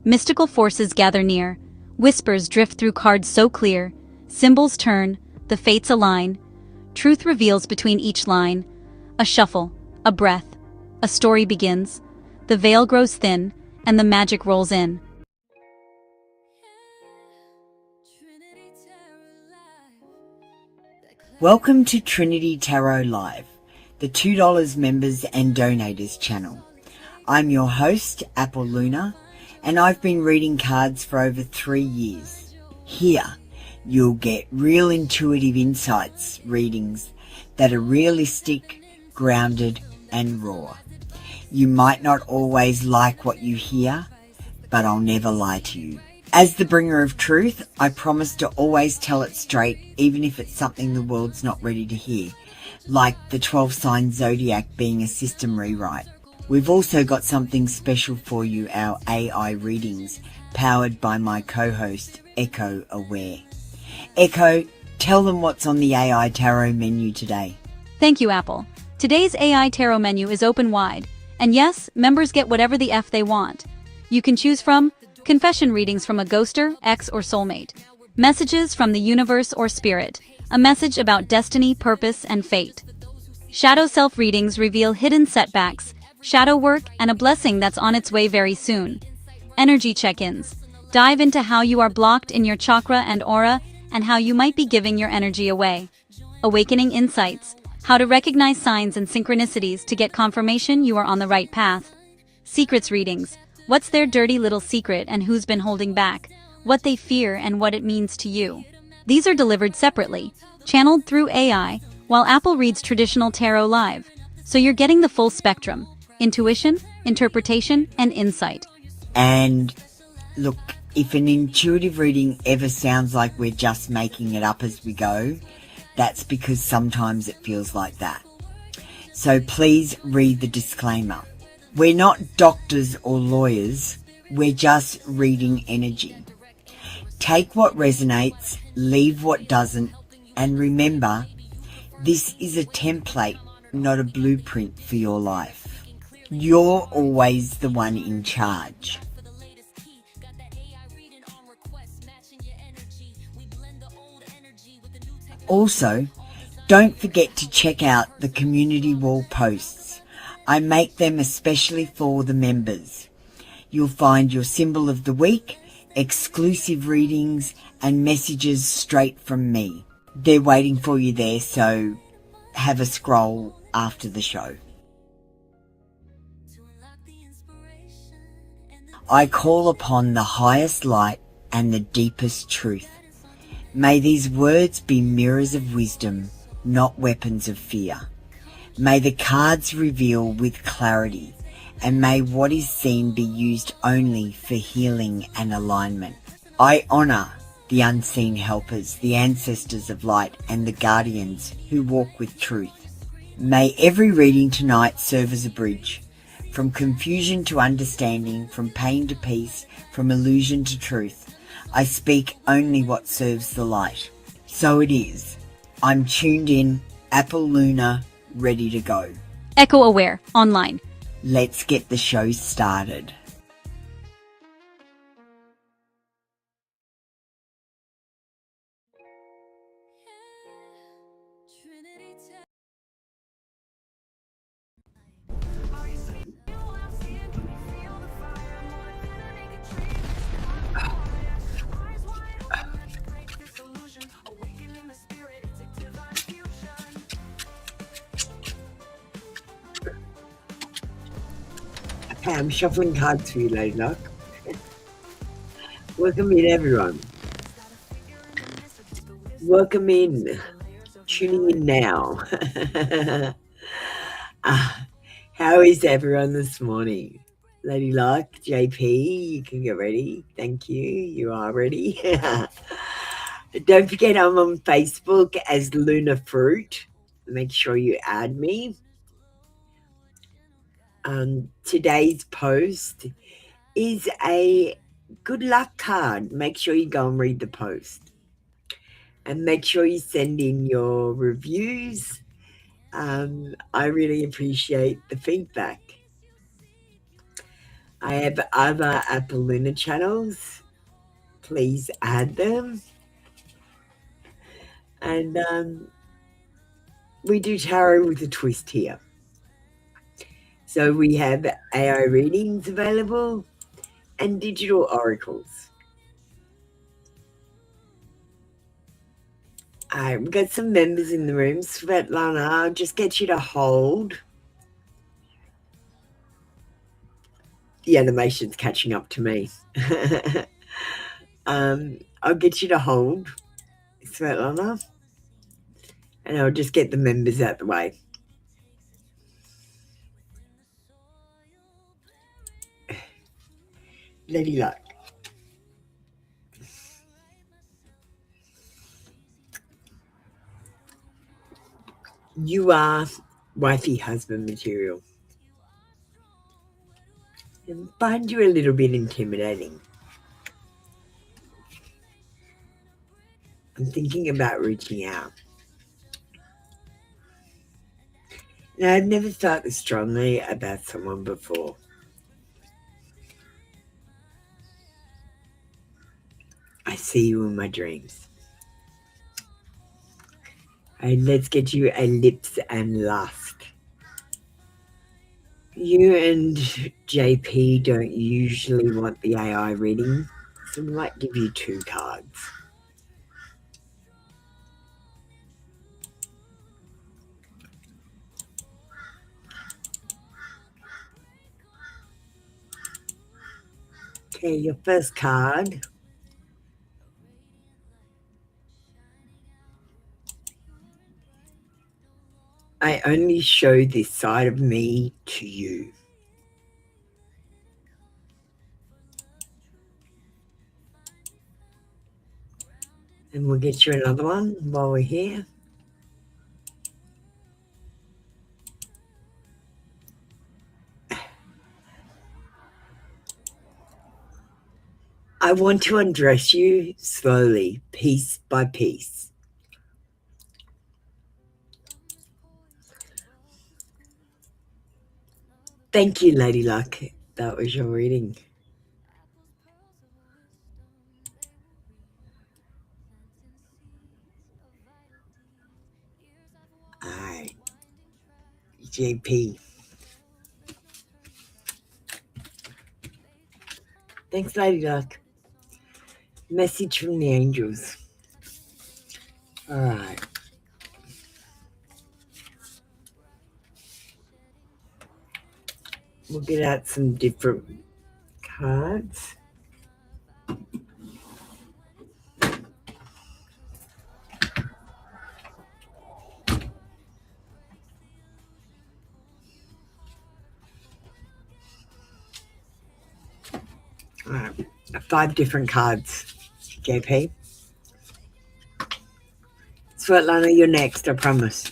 Mystical forces gather near. Whispers drift through cards so clear. Symbols turn, the fates align. Truth reveals between each line. A shuffle, a breath, a story begins. The veil grows thin, and the magic rolls in. Welcome to Trinity Tarot Live, the $2 members and donators channel. I'm your host, Apple Luna, and I've been reading cards for over 3 years. Here, you'll get real intuitive insights readings that are realistic, grounded, and raw. You might not always like what you hear, but I'll never lie to you. As the bringer of truth, I promise to always tell it straight, even if it's something the world's not ready to hear, like the 12-sign zodiac being a system rewrite. We've also got something special for you, our AI readings, powered by my co-host, Echo Aware. Echo, tell them what's on the AI Tarot menu today. Thank you, Apple. Today's AI Tarot menu is open wide. And yes, members get whatever the F they want. You can choose from confession readings from a ghoster, ex, or soulmate. Messages from the universe or spirit. A message about destiny, purpose, and fate. Shadow self readings reveal hidden setbacks, shadow work, and a blessing that's on its way very soon. Energy check-ins. Dive into how you are blocked in your chakra and aura, and how you might be giving your energy away. Awakening insights. How to recognize signs and synchronicities to get confirmation you are on the right path. Secrets readings. What's their dirty little secret and who's been holding back? What they fear and what it means to you. These are delivered separately, channeled through AI, while Apple reads traditional tarot live. So you're getting the full spectrum: intuition, interpretation, and insight. And look, if an intuitive reading ever sounds like we're just making it up as we go, that's because sometimes it feels like that. So please read the disclaimer. We're not doctors or lawyers, we're just reading energy. Take what resonates, leave what doesn't, and remember, this is a template, not a blueprint for your life. You're always the one in charge. Also, don't forget to check out the community wall posts. I make them especially for the members. You'll find your symbol of the week, exclusive readings, and messages straight from me. They're waiting for you there, so have a scroll after the show. I call upon the highest light and the deepest truth. May these words be mirrors of wisdom, not weapons of fear. May the cards reveal with clarity, and may what is seen be used only for healing and alignment. I honor the unseen helpers, the ancestors of light, and the guardians who walk with truth. May every reading tonight serve as a bridge, from confusion to understanding, from pain to peace, from illusion to truth. I speak only what serves the light. So it is. I'm tuned in, Apple Luna, ready to go. Echo Aware, online. Let's get the show started. Okay, I'm shuffling cards for you, Lady Luck. Welcome in, everyone. Welcome in. Tuning in now. How is everyone this morning? Lady Luck, JP, you can get ready. Thank you. You are ready. Don't forget I'm on Facebook as Luna Fruit. Make sure you add me. Today's post is a good luck card. Make sure you go and read the post. And make sure you send in your reviews. I really appreciate the feedback. I have other Apple Luna channels. Please add them. And we do tarot with a twist here. So we have AI readings available and digital oracles. All right, we've got some members in the room. Svetlana, I'll just get you to hold. The animation's catching up to me. I'll get you to hold, Svetlana, and I'll just get the members out the way. Lady Luck. You are wifey husband material. I find you a little bit intimidating. I'm thinking about reaching out. Now, I've never felt this strongly about someone before. I see you in my dreams. And let's get you a lips and lust. You and JP don't usually want the AI reading, so we might give you 2 cards. Okay, your first card. I only show this side of me to you. And we'll get you another one while we're here. I want to undress you slowly, piece by piece. Thank you, Lady Luck. That was your reading. All right. JP. Thanks, Lady Luck. Message from the angels. All right. We'll get out some different cards. All right. 5 different cards, JP. Svetlana, you're next, I promise.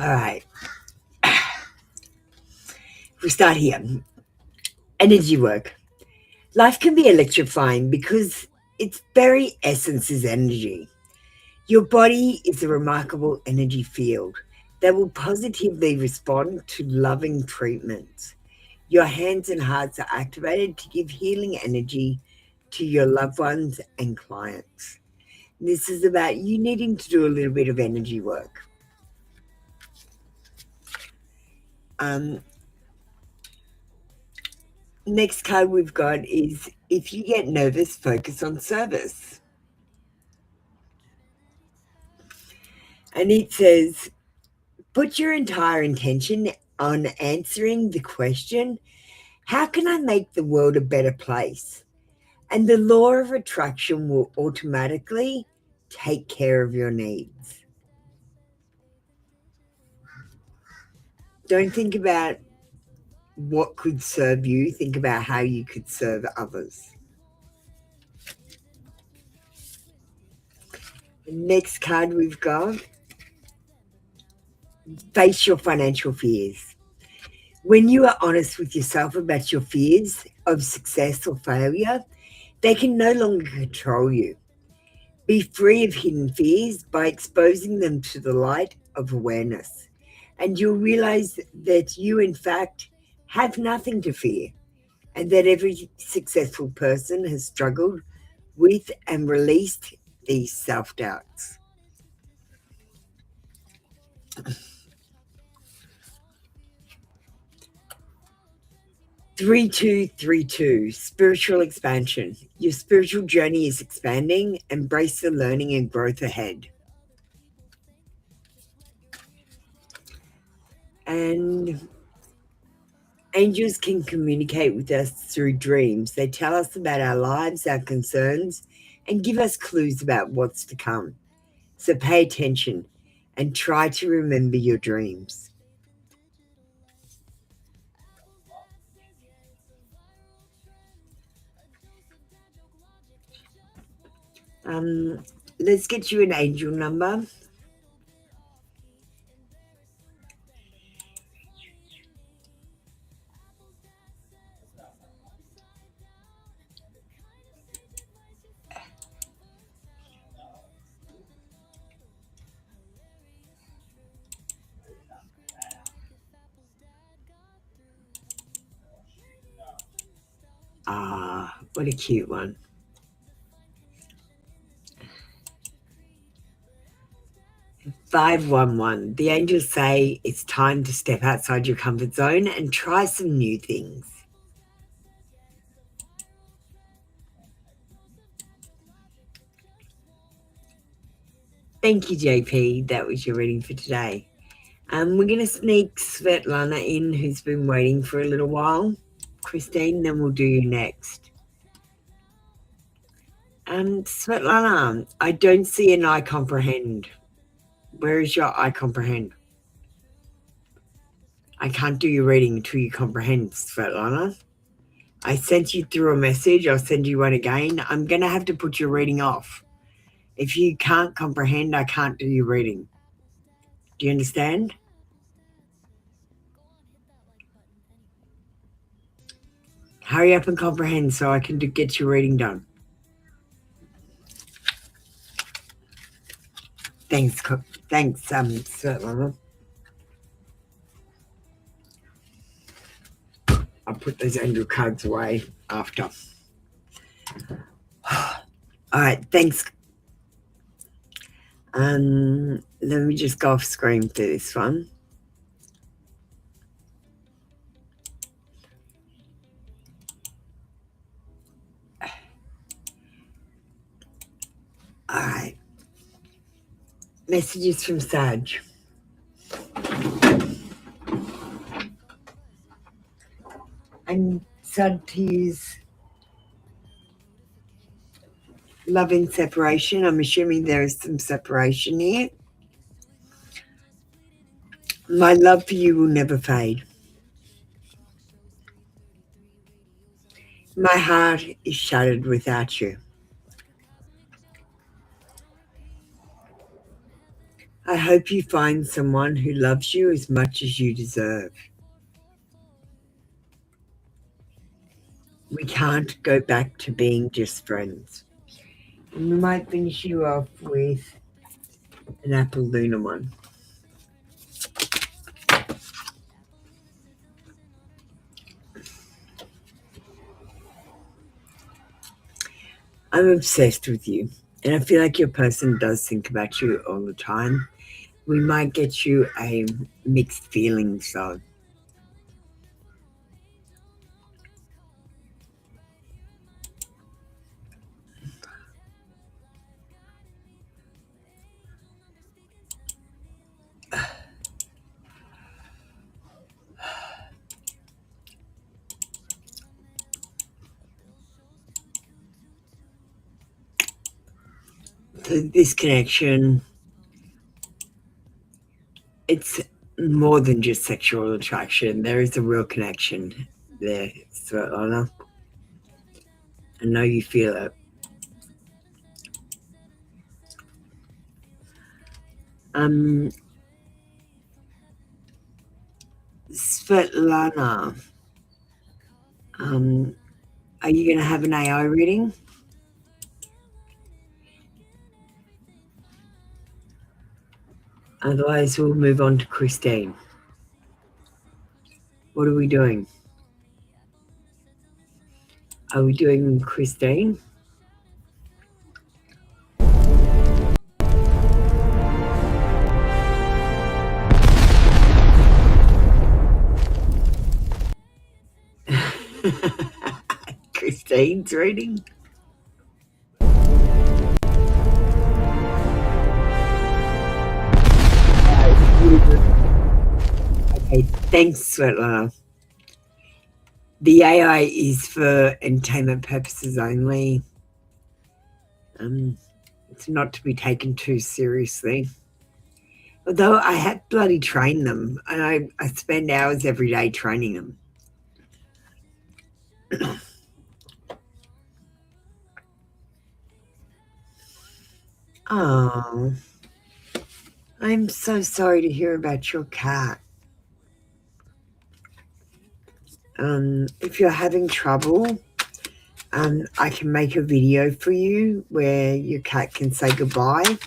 All right, we start here. Energy work. Life can be electrifying because its very essence is energy. Your body is a remarkable energy field that will positively respond to loving treatments. Your hands and hearts are activated to give healing energy to your loved ones and clients. This is about you needing to do a little bit of energy work. Um, Next card we've got is if you get nervous, focus on service. And it says, put your entire intention on answering the question, how can I make the world a better place? And the law of attraction will automatically take care of your needs. Don't think about what could serve you, think about how you could serve others. The next card we've got, face your financial fears. When you are honest with yourself about your fears of success or failure, they can no longer control you. Be free of hidden fears by exposing them to the light of awareness, and you'll realize that you, in fact, have nothing to fear, and that every successful person has struggled with and released these self doubts. 3232 Spiritual Expansion. Your spiritual journey is expanding. Embrace the learning and growth ahead. And angels can communicate with us through dreams. They tell us about our lives, our concerns, and give us clues about what's to come. So pay attention and try to remember your dreams. Let's get you an angel number. Ah, what a cute one. 511. The angels say it's time to step outside your comfort zone and try some new things. Thank you, JP. That was your reading for today. We're going to sneak Svetlana in, who's been waiting for a little while. Christine, then we'll do you next. Svetlana, I don't see an I comprehend. Where is your I comprehend? I can't do your reading until you comprehend, Svetlana. I sent you through a message. I'll send you one again. I'm going to have to put your reading off. If you can't comprehend, I can't do your reading. Do you understand? Hurry up and comprehend so I can get your reading done. Thanks, Svetlana. I'll put those angel cards away after. All right, thanks. Let me just go off screen for this one. All right. Messages from Saj. And Saj, love in separation. I'm assuming there is some separation here. My love for you will never fade. My heart is shattered without you. I hope you find someone who loves you as much as you deserve. We can't go back to being just friends. And we might finish you off with an Apple Luna one. I'm obsessed with you, and I feel like your person does think about you all the time. We might get you a mixed feelings though. So this connection, it's more than just sexual attraction. There is a real connection there, Svetlana. I know you feel it. Svetlana, are you going to have an AI reading? Otherwise, we'll move on to Christine. What are we doing? Are we doing Christine? Christine's reading? Okay, thanks, Svetlana. The AI is for entertainment purposes only. It's not to be taken too seriously. Although I have bloody trained them, and I spend hours every day training them. Oh, I'm so sorry to hear about your cat. If you're having trouble, I can make a video for you where your cat can say goodbye.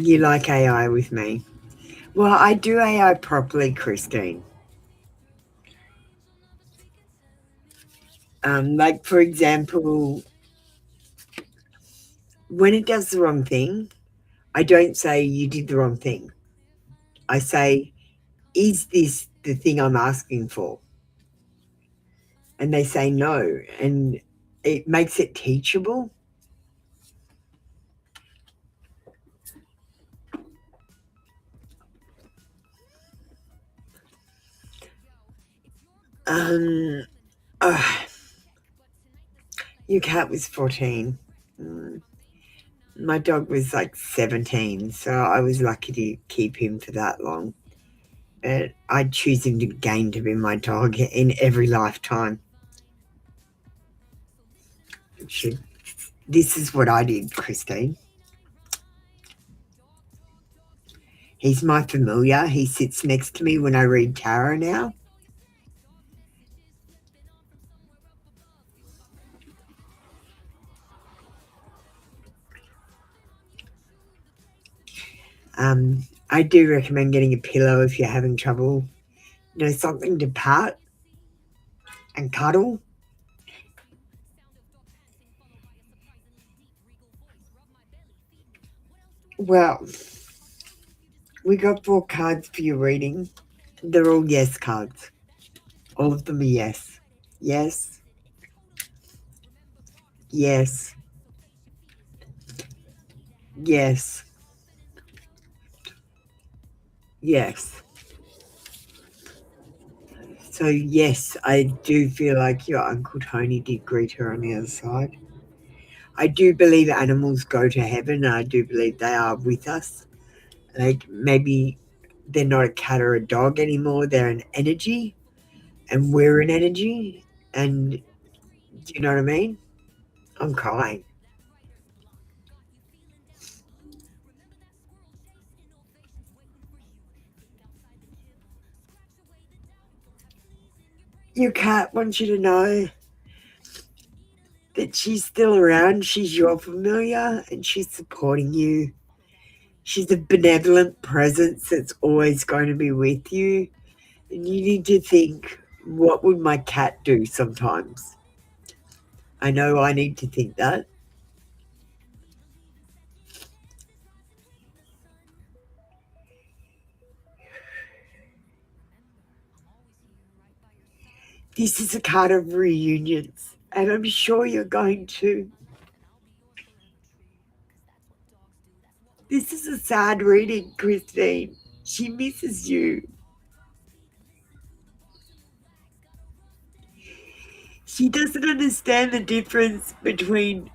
You like AI with me? Well, I do AI properly, Christine. Like, for example, when it does the wrong thing, I don't say you did the wrong thing. I say, is this the thing I'm asking for? And they say no, and it makes it teachable. Um, your cat was 14. My dog was like 17, so I was lucky to keep him for that long. But I'd choose him again to be my dog in every lifetime. This is what I did, Christine. He's my familiar. He sits next to me when I read tarot now. I do recommend getting a pillow if you're having trouble. You know, something to pat and cuddle. Well, we got 4 cards for your reading. They're all yes cards. All of them are yes. Yes. Yes. Yes. Yes. So, yes, I do feel like your Uncle Tony did greet her on the other side. I do believe animals go to heaven, and I do believe they are with us. Like, maybe they're not a cat or a dog anymore, they're an energy, and we're an energy, and Do you know what I mean? I'm crying. Your cat wants you to know that she's still around. She's your familiar and she's supporting you. She's a benevolent presence that's always going to be with you. And you need to think, what would my cat do sometimes? I know I need to think that. This is a card of reunions, and I'm sure you're going to. This is a sad reading, Christine. She misses you. She doesn't understand the difference between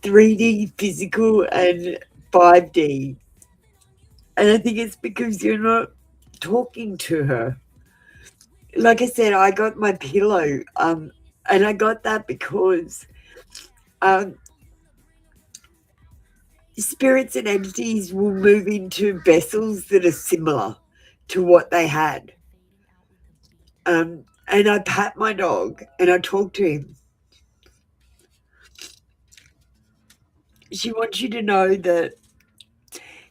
3D physical and 5D. And I think it's because you're not talking to her. Like I said, I got my pillow, and I got that because um, spirits and entities will move into vessels that are similar to what they had. And I pat my dog and I talk to him. She wants you to know that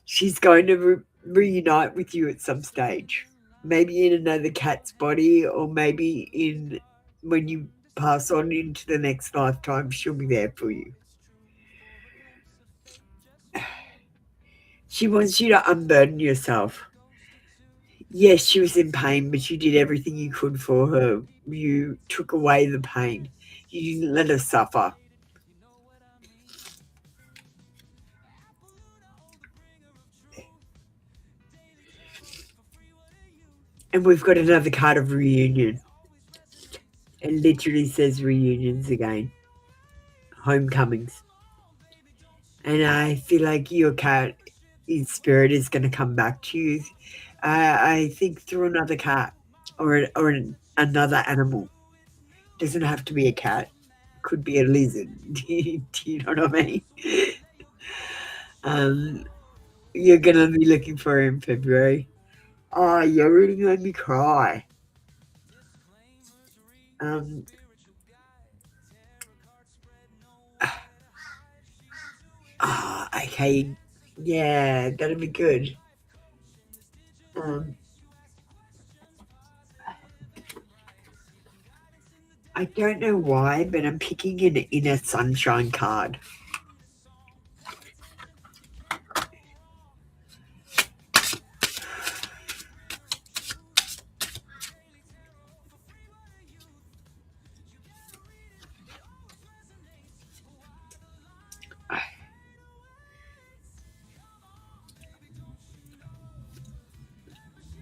she's going to reunite with you at some stage. Maybe in another cat's body, or maybe in when you pass on into the next lifetime, she'll be there for you. She wants you to unburden yourself. Yes, she was in pain, but you did everything you could for her. You took away the pain. You didn't let her suffer. And we've got another card of reunion. It literally says reunions again. Homecomings. And I feel like your cat in spirit is going to come back to you. I think through another cat or another animal. Doesn't have to be a cat. Could be a lizard. Do you know what I mean? Um, you're going to be looking for her in February. Oh, you really made me cry. Um, okay. Yeah, that'll be good. Um, I don't know why, but I'm picking an inner sunshine card.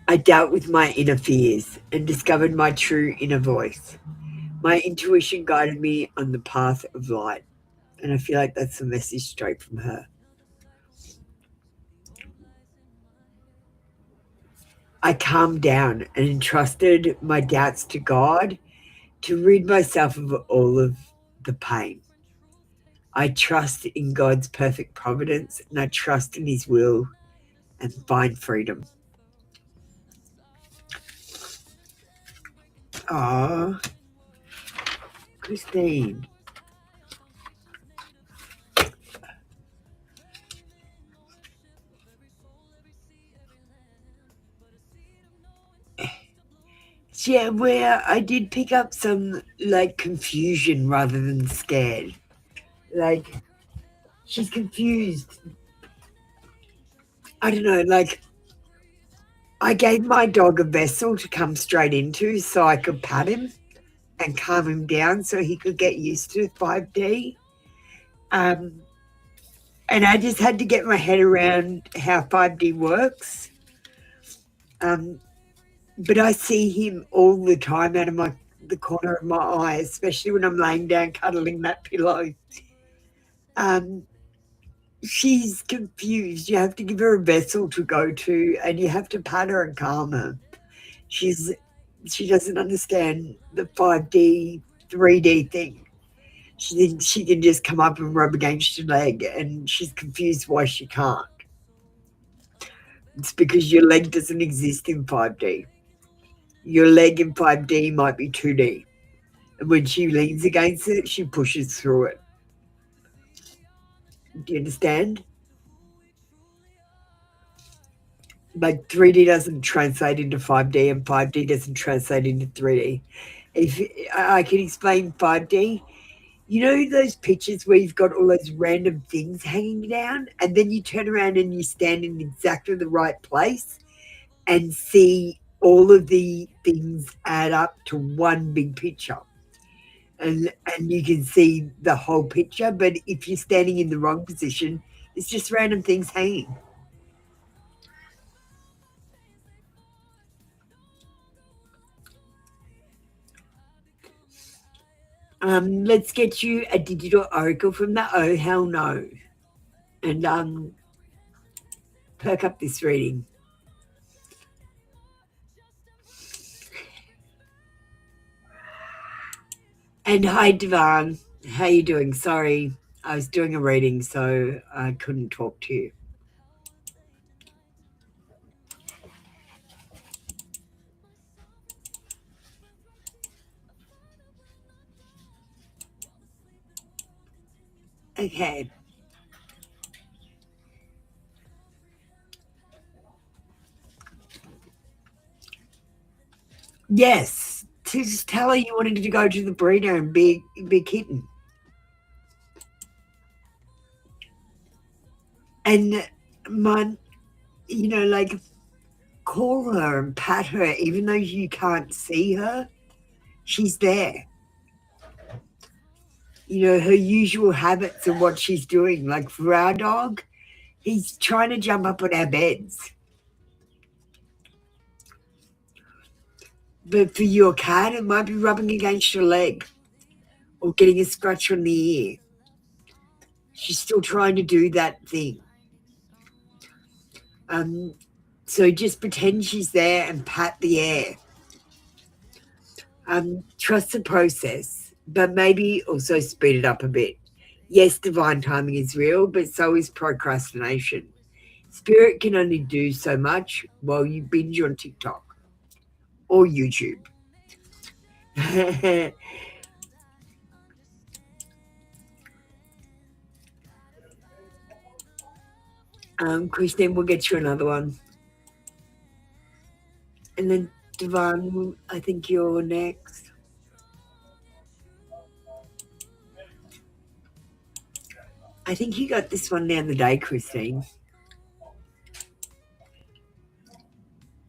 I dealt with my inner fears and discovered my true inner voice. My intuition guided me on the path of light. And I feel like that's a message straight from her. I calmed down and entrusted my doubts to God to rid myself of all of the pain. I trust in God's perfect providence and I trust in His will and find freedom. Oh, Christine. Yeah, where I did pick up some like confusion rather than scared. Like she's confused. I don't know, like I gave my dog a vessel to come straight into so I could pat him and calm him down so he could get used to 5D. Um, and I just had to get my head around how 5D works. But I see him all the time out of the corner of my eye, especially when I'm laying down cuddling that pillow. Um, she's confused. You have to give her a vessel to go to, and you have to pat her and calm her. She doesn't understand the 5D 3D thing. She thinks she can just come up and rub against your leg, and she's confused why she can't. It's because your leg doesn't exist in 5D. Your leg in 5D might be 2D. And when she leans against it, she pushes through it. Do you understand? Like 3D doesn't translate into 5D and 5D doesn't translate into 3D. If I can explain 5D, you know those pictures where you've got all those random things hanging down and then you turn around and you stand in exactly the right place and see all of the things add up to one big picture. And you can see the whole picture, but if you're standing in the wrong position, it's just random things hanging. Let's get you a digital oracle from the Oh Hell No, and perk up this reading. And hi, Devan. How you doing? Sorry, I was doing a reading, so I couldn't talk to you. Okay. Yes, to just tell her you wanted to go to the breeder and be a kitten. And like call her and pat her, even though you can't see her, she's there. Her usual habits and what she's doing. Like for our dog, he's trying to jump up on our beds. But for your cat, it might be rubbing against your leg or getting a scratch on the ear. She's still trying to do that thing. So just pretend she's there and pat the air. Trust the process, but maybe also speed it up a bit. Yes, divine timing is real, but so is procrastination. Spirit can only do so much while you binge on TikTok or YouTube. Christine, we'll get you another one. And then Devon, I think you're next. I think you got this one the other day, Christine.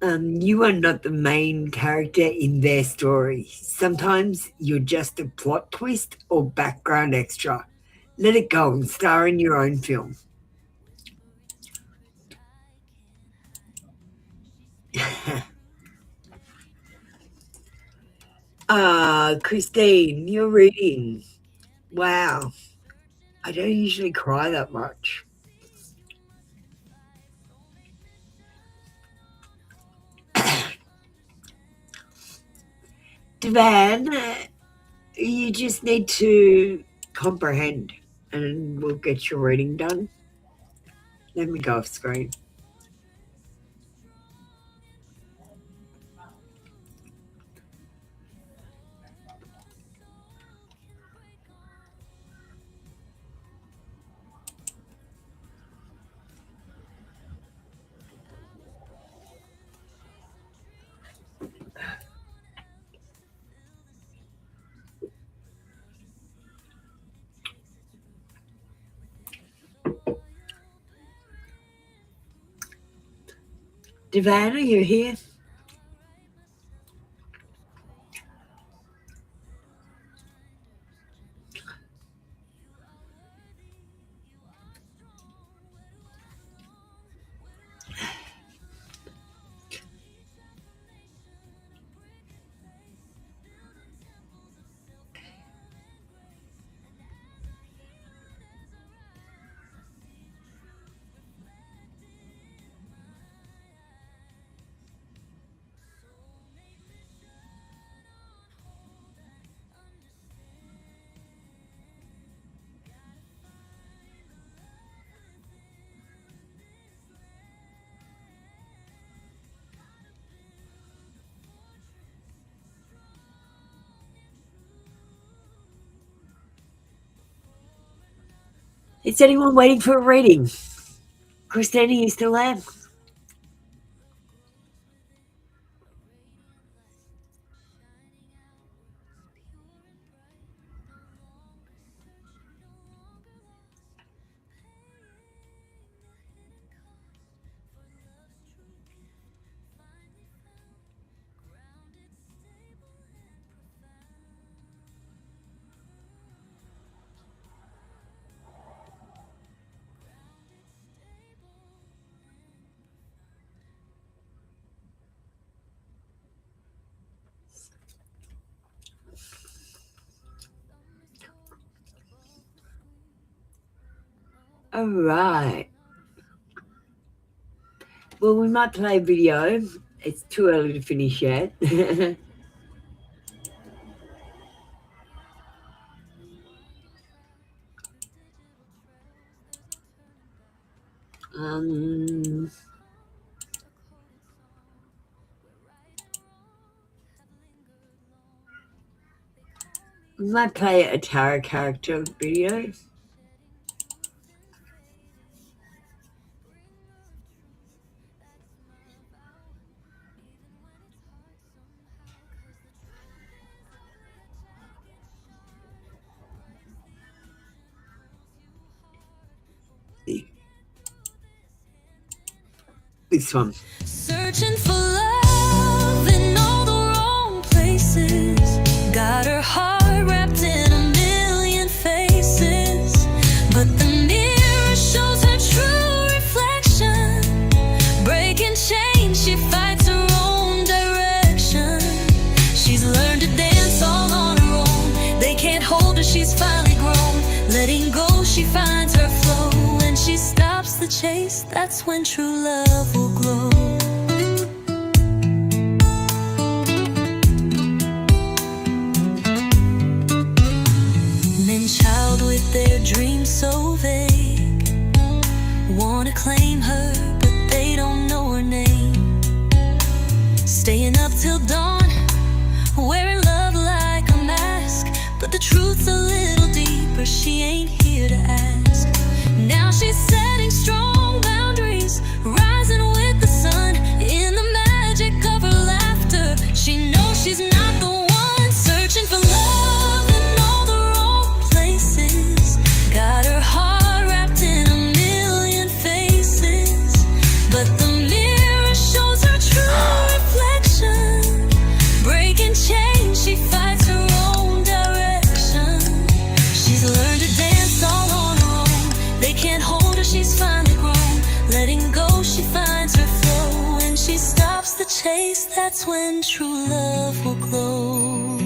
You are not the main character in their story. Sometimes you're just a plot twist or background extra. Let it go and star in your own film. Christine, you're reading. Wow. I don't usually cry that much. Devan, you just need to comprehend and we'll get your reading done. Let me go off screen. Devan, are you here? Is anyone waiting for a reading? Christina, you still there? All right. Well, we might play a video. It's too early to finish yet. We might play a tarot character video. This one. Searching for love in all the wrong places. Got her heart wrapped in a million faces. But the mirror shows her true reflection. Breaking chains, she fights her own direction. She's learned to dance all on her own. They can't hold her, she's finally grown. Letting go, she finds her flow. When she stops the chase, that's when true love will glow. Men child with their dreams so vague, wanna claim her, but they don't know her name. Staying up till dawn, wearing love like a mask, but the truth's a little deeper, she ain't here to ask. Now she's setting strong boundaries, rising with the sun. In the magic of her laughter, she knows she's not the one. Searching for love in all the wrong places. Got her heart wrapped in a million faces. But the mirror shows her true reflection. Breaking chains, she fights her own direction. She's learned to dance all on her own. They can't hold her, she's finally grown. Letting go, she finds her flow. When she stops the chase, that's when true love will glow.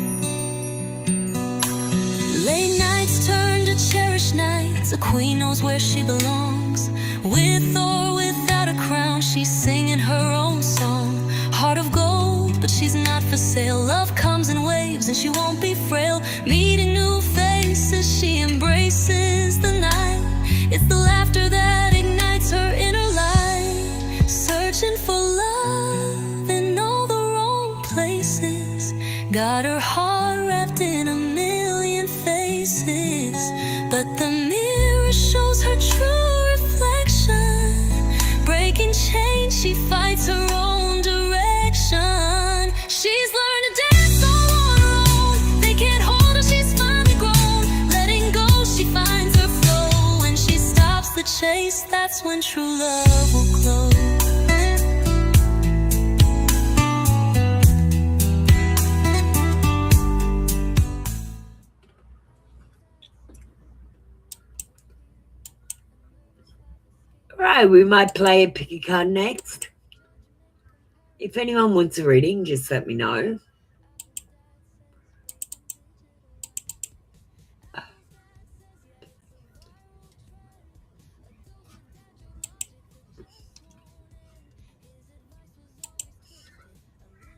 Late nights turn to cherished nights. A queen knows where she belongs. With or without a crown, she's singing her own song. Heart of gold, but she's not for sale. Love comes in waves and she won't be frail. Meeting new faces, she embraces the night. It's the laughter that ignites her inner light. Searching for love in all the wrong places. Got her heart wrapped in a million faces. But the mirror shows her true reflection. Breaking chains, she fights her own direction. She's learned to dance all on her own. They can't hold her, she's finally grown. Letting go, she finds her flow. When she stops the chase, that's when true love will glow. Right, we might play a pick a card next. If anyone wants a reading, just let me know.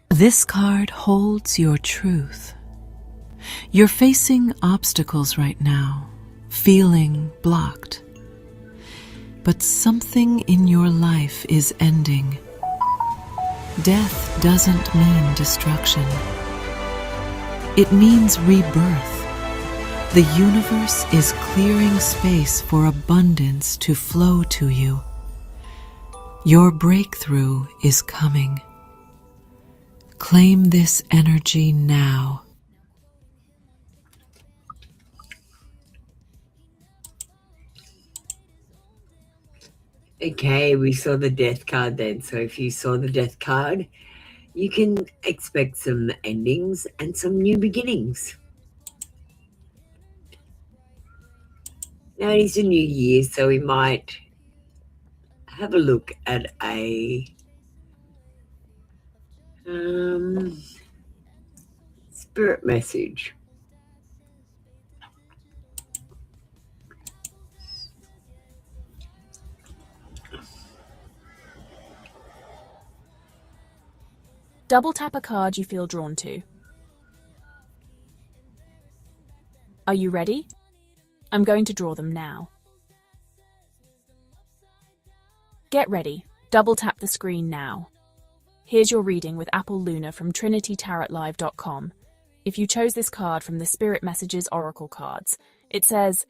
This card holds your truth. You're facing obstacles right now, feeling blocked. But something in your life is ending. Death doesn't mean destruction. It means rebirth, The universe is clearing space for abundance to flow to you. Your breakthrough is coming. Claim this energy now. Okay, we saw the death card then. So if you saw the death card, you can expect some endings and some new beginnings. Now it is a new year, so we might have a look at a spirit message. Double tap a card you feel drawn to. Are you ready? I'm going to draw them now. Get ready. Double tap the screen now. Here's your reading with Apple Luna from trinitytarotlive.com. If you chose this card from the Spirit Messages Oracle cards, it says,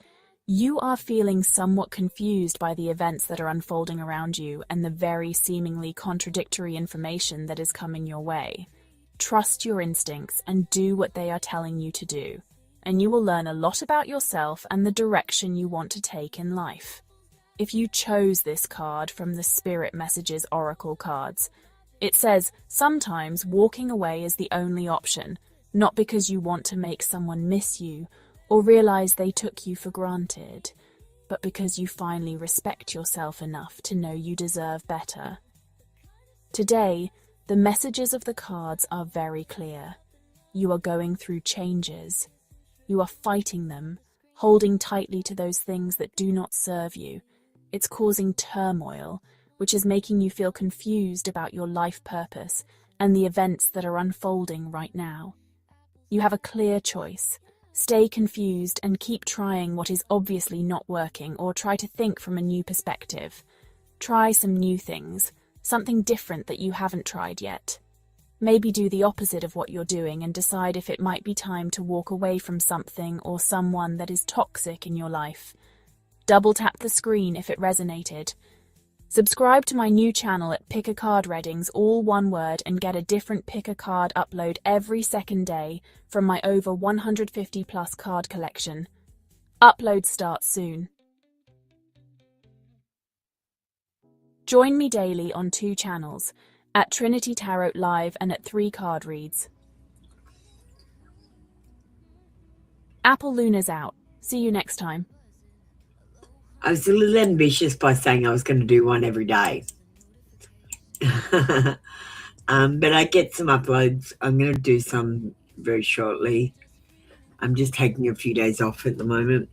you are feeling somewhat confused by the events that are unfolding around you and the very seemingly contradictory information that is coming your way. Trust your instincts and do what they are telling you to do, and you will learn a lot about yourself and the direction you want to take in life. If you chose this card from the Spirit Messages Oracle cards, it says sometimes walking away is the only option, not because you want to make someone miss you or realize they took you for granted, but because you finally respect yourself enough to know you deserve better. Today, the messages of the cards are very clear. You are going through changes. You are fighting them, holding tightly to those things that do not serve you. It's causing turmoil, which is making you feel confused about your life purpose and the events that are unfolding right now. You have a clear choice. Stay confused and keep trying what is obviously not working, or try to think from a new perspective. Try some new things, something different that you haven't tried yet. Maybe do the opposite of what you're doing and decide if it might be time to walk away from something or someone that is toxic in your life. Double tap the screen if it resonated. Subscribe to my new channel at Pick a Card Readings, all one word, and get a different Pick a Card upload every second day from my over 150 plus card collection. Uploads start soon. Join me daily on 2 channels, at Trinity Tarot Live and at 3 Card Reads. Apple Luna's out. See you next time. I was a little ambitious by saying I was going to do one every day. But I get some uploads. I'm going to do some very shortly. I'm just taking a few days off at the moment.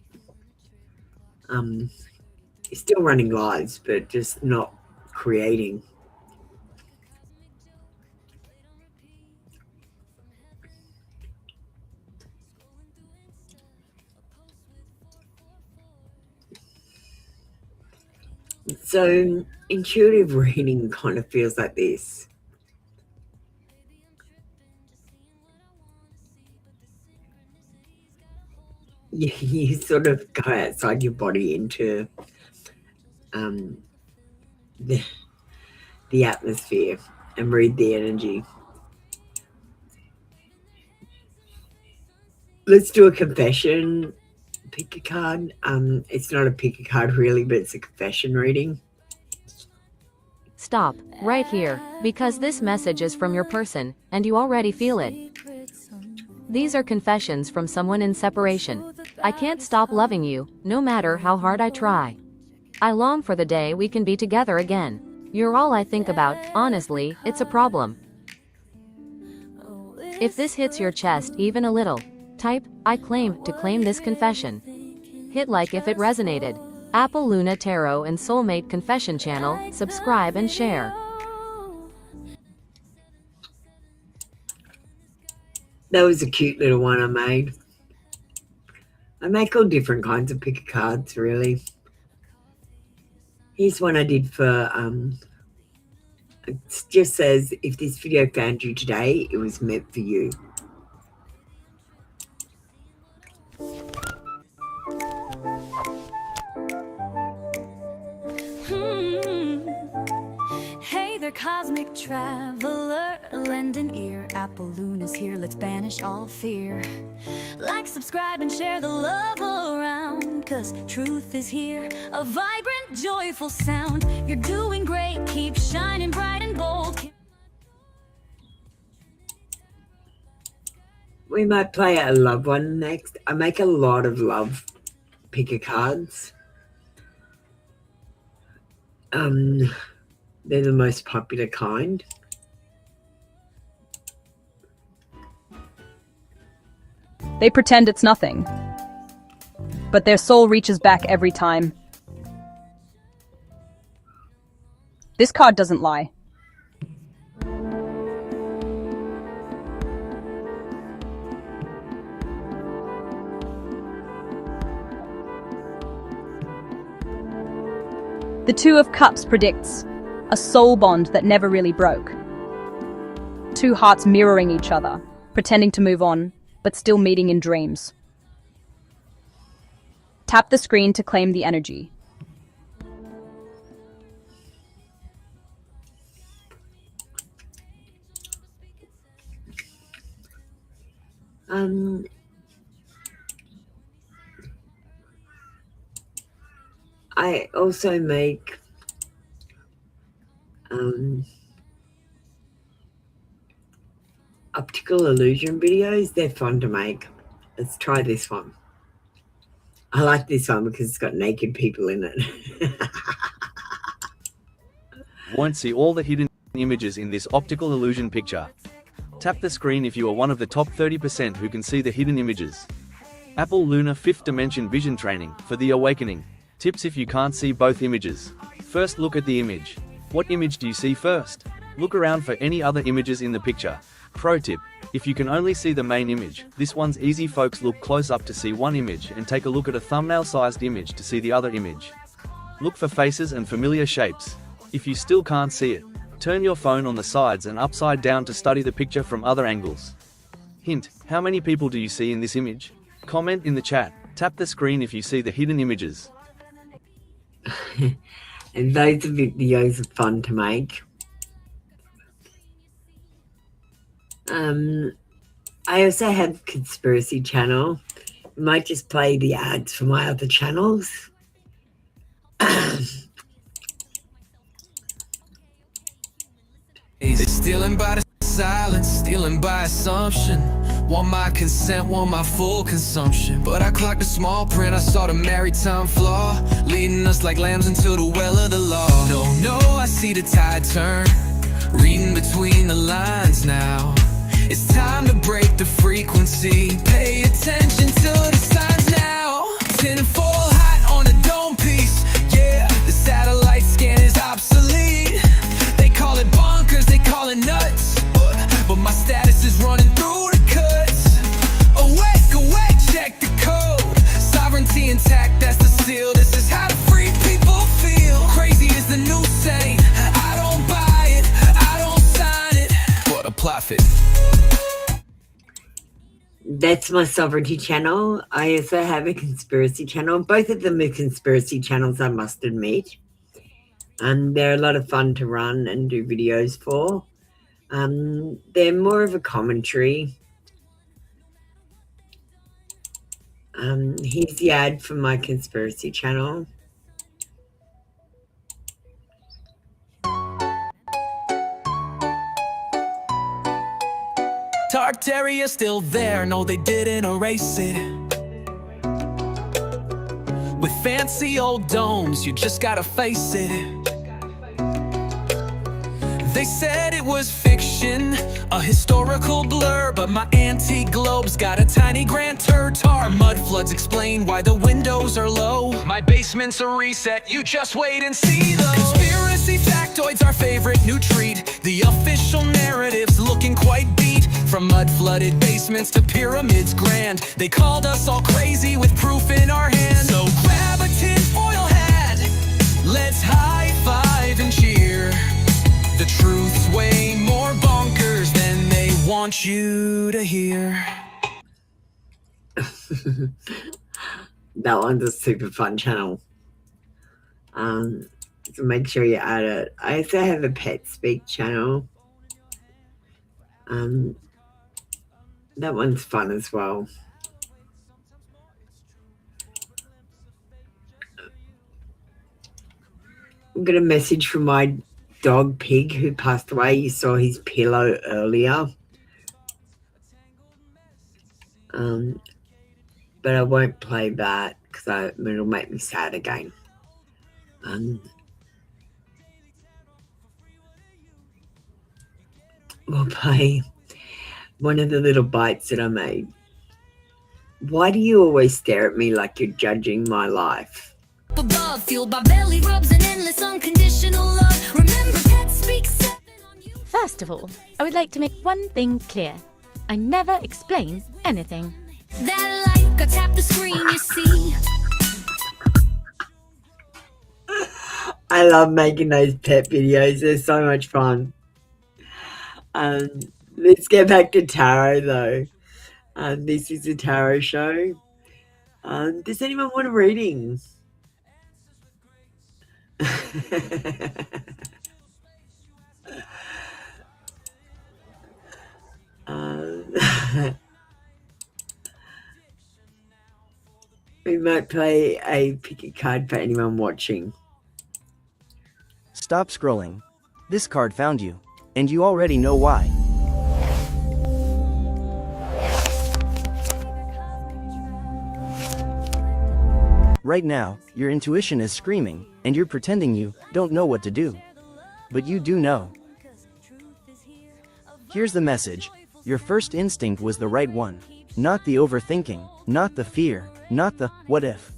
Still running lives, but just not creating. So intuitive reading kind of feels like this. You sort of go outside your body into the atmosphere and read the energy. Let's do a confession. Pick a card. It's not a pick a card really, but it's a confession reading. Stop, right here, because this message is from your person, and you already feel it. These are confessions from someone in separation. I can't stop loving you, no matter how hard I try. I long for the day we can be together again. You're all I think about, honestly, it's a problem. If this hits your chest even a little, type, I claim, to claim this confession. Hit like if it resonated. Apple Luna Tarot and Soulmate Confession channel, subscribe and share. That was a cute little one I made. I make all different kinds of pick a cards, really. Here's one I did for, it just says, if this video found you today, it was meant for you. galactic traveler, lend an ear. Apple Luna's here, let's banish all fear. Like, subscribe, and share the love around, 'cause truth is here, a vibrant, joyful sound. You're doing great, keep shining bright and bold. We might play a love one next. I make a lot of love picker cards. They're the most popular kind. They pretend it's nothing, but their soul reaches back every time. This card doesn't lie. The Two of Cups predicts a soul bond that never really broke. Two hearts mirroring each other, pretending to move on, but still meeting in dreams. Tap the screen to claim the energy. I also make optical illusion videos. They're fun to make. Let's try this one. I like this one because it's got naked people in it. Won't see all the hidden images in this optical illusion picture. Tap the screen if you are one of the top 30% who can see the hidden images. Apple Luna 5th Dimension Vision Training for the Awakening. Tips if you can't see both images. First, look at the image. What image do you see first? Look around for any other images in the picture. Pro tip: if you can only see the main image, this one's easy folks. Look close up to see one image and take a look at a thumbnail-sized image to see the other image. Look for faces and familiar shapes. If you still can't see it, turn your phone on the sides and upside down to study the picture from other angles. Hint: how many people do you see in this image? Comment in the chat. Tap the screen if you see the hidden images. And those videos are fun to make. I also have a conspiracy channel. I might just play the ads for my other channels. Stealing by the silence, stealing by assumption. Want my consent, want my full consumption. But I clocked the small print, I saw the maritime flaw, leading us like lambs into the well of the law. No, I see the tide turn, reading between the lines now. It's time to break the frequency. Pay attention to the signs now. Tinfoil hat on a dome piece. Yeah, the satellite scan is obsolete. They call it bonkers, they call it nuts, but my status is running through the cuts. Awake, check the code. Sovereignty intact, that's the seal. This is how the free people feel. Crazy is the new saying. I don't buy it, I don't sign it. What a profit. That's my sovereignty channel. I also have a conspiracy channel. Both of them are conspiracy channels, I must admit. They're a lot of fun to run and do videos for. They're more of a commentary. Here's the ad for my conspiracy channel. Tartaria still there, no they didn't erase it. With fancy old domes, you just gotta face it. They said it was fiction, a historical blur, but my antique globe's got a tiny grand turtar. Mud floods explain why the windows are low. My basement's a reset, you just wait and see though. Conspiracy factoids, our favorite new treat. The official narrative's looking quite beat. From mud-flooded basements to pyramids grand, they called us all crazy with proof in our hand. So grab a tinfoil hat, let's high-five and cheer. The truth's way more bonkers than they want you to hear. That one's a super fun channel. So make sure you add it. I also have a pet speak channel. That one's fun as well. I got a message from my dog Pig who passed away. You saw his pillow earlier. But I won't play that because it'll make me sad again. We'll play one of the little bites that I made. Why do you always stare at me like you're judging my life? Above, fueled by belly rubs and endless unconditional love. Remember, pet speak 7 on you. First of all, I would like to make one thing clear. I never explain anything. That like I tap the screen, you see. I love making those pet videos. They're so much fun. Let's get back to tarot though. This is a tarot show. Does anyone want a reading? We might play a pick a card for anyone watching. Stop scrolling. This card found you, and you already know why. Right now, your intuition is screaming, and you're pretending you don't know what to do. But you do know. Here's the message. Your first instinct was the right one. Not the overthinking, not the fear, not the what if.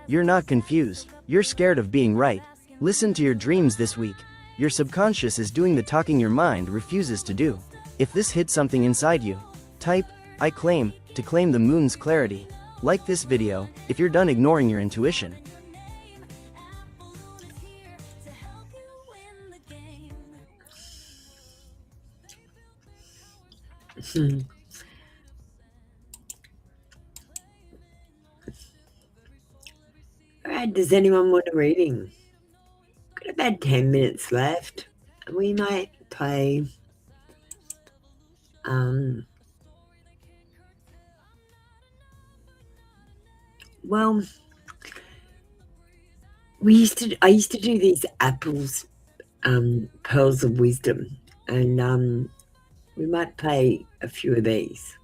You're not confused. You're scared of being right. Listen to your dreams this week. Your subconscious is doing the talking your mind refuses to do. If this hit something inside you, type, I claim, to claim the moon's clarity. Like this video, if you're done ignoring your intuition. Alright, does anyone want a reading? Got about 10 minutes left. We might play well, I used to do these apples, pearls of wisdom, and we might play a few of these.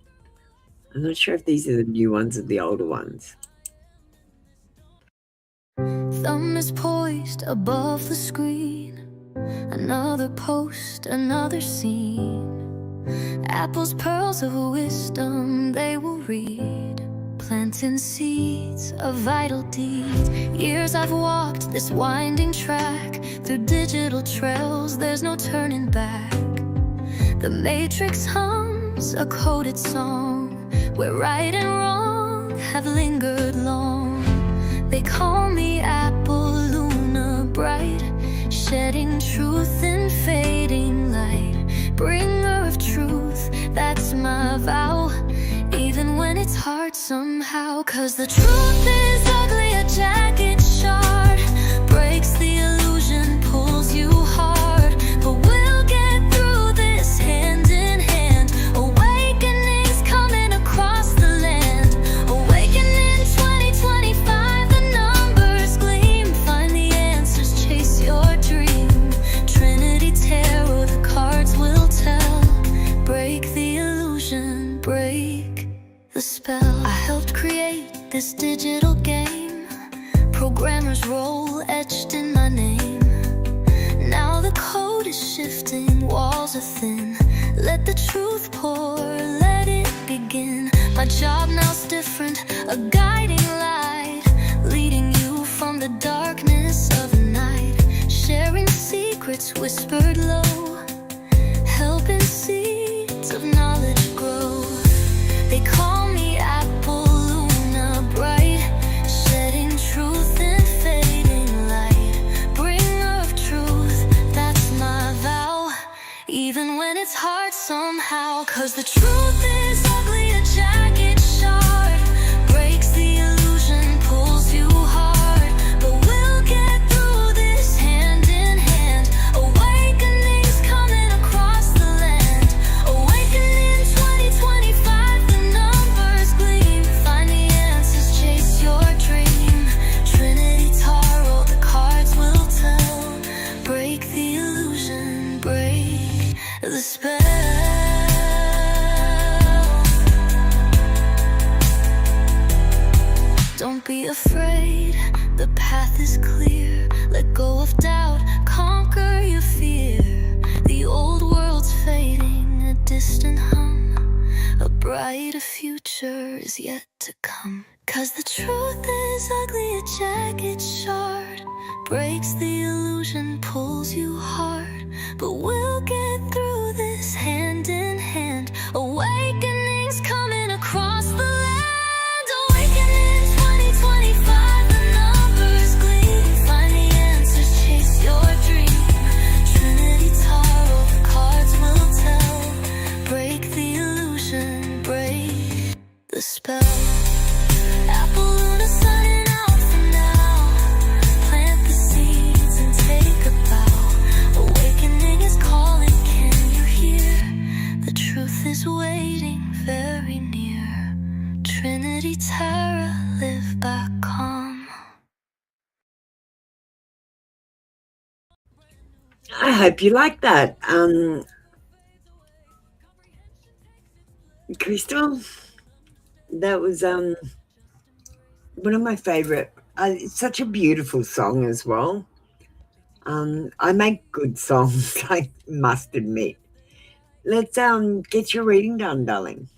I'm not sure if these are the new ones or the older ones. Thumb is poised above the screen. Another post, another scene. Apples, pearls of wisdom, they will read. Planting seeds of vital deeds. Years I've walked this winding track. Through digital trails, there's no turning back. The matrix hums a coded song, where right and wrong have lingered long. They call me Apple Luna bright, shedding truth in fading light. Bringer of truth, that's my vow, even when it's hard somehow. Cause the truth is ugly, a jagged shard breaks the illusion, pulls you hard. But we'll get through this hand in hand. Awakenings coming across the land. Awakening 2025, the numbers gleam. Find the answers, chase your dream. Trinity Tarot, the cards will tell. Break the illusion, break the spell. I helped create this digital game. Programmer's role etched in my name. Now the code is shifting, walls are thin. Let the truth pour, let it begin. My job now's different, a guiding light, leading you from the darkness of the night. Sharing secrets whispered low, helping seeds of knowledge grow. They call me Apple Luna bright, shedding truth in fading light. Bringer of truth, that's my vow, even when it's hard somehow. Cause the truth is ugly, a jagged shard breaks the illusion, pulls you hard. afraid, the path is clear. Let go of doubt, conquer your fear. The old world's fading, a distant hum. A brighter future is yet to come. 'Cause the truth is ugly, a jagged shard breaks the illusion, pulls you hard. But we'll get through this hand in hand. Awakenings coming across the land. Awakening 2025, the numbers gleam. Find the answers, chase your dream. Trinity Tarot, the cards will tell. Break the illusion, break the spell. Apple Luna signing out for now. Plant the seeds and take a bow. Awakening is calling, can you hear? The truth is waiting very near. Trinity Terra, live back calm. I hope you like that. Crystal, that was one of my favorite. It's such a beautiful song as well. I make good songs, I must admit. Let's get your reading done, darling.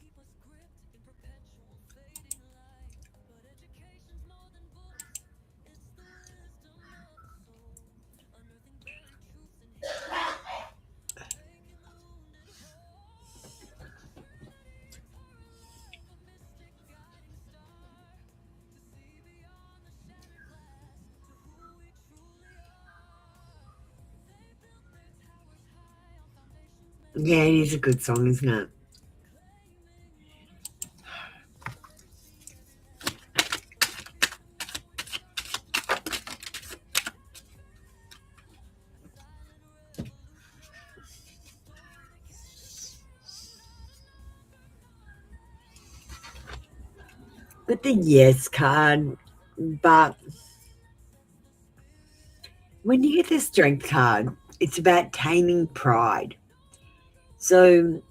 Yeah, it is a good song, isn't it? With the yes card, but when you get the strength card, it's about taming pride. So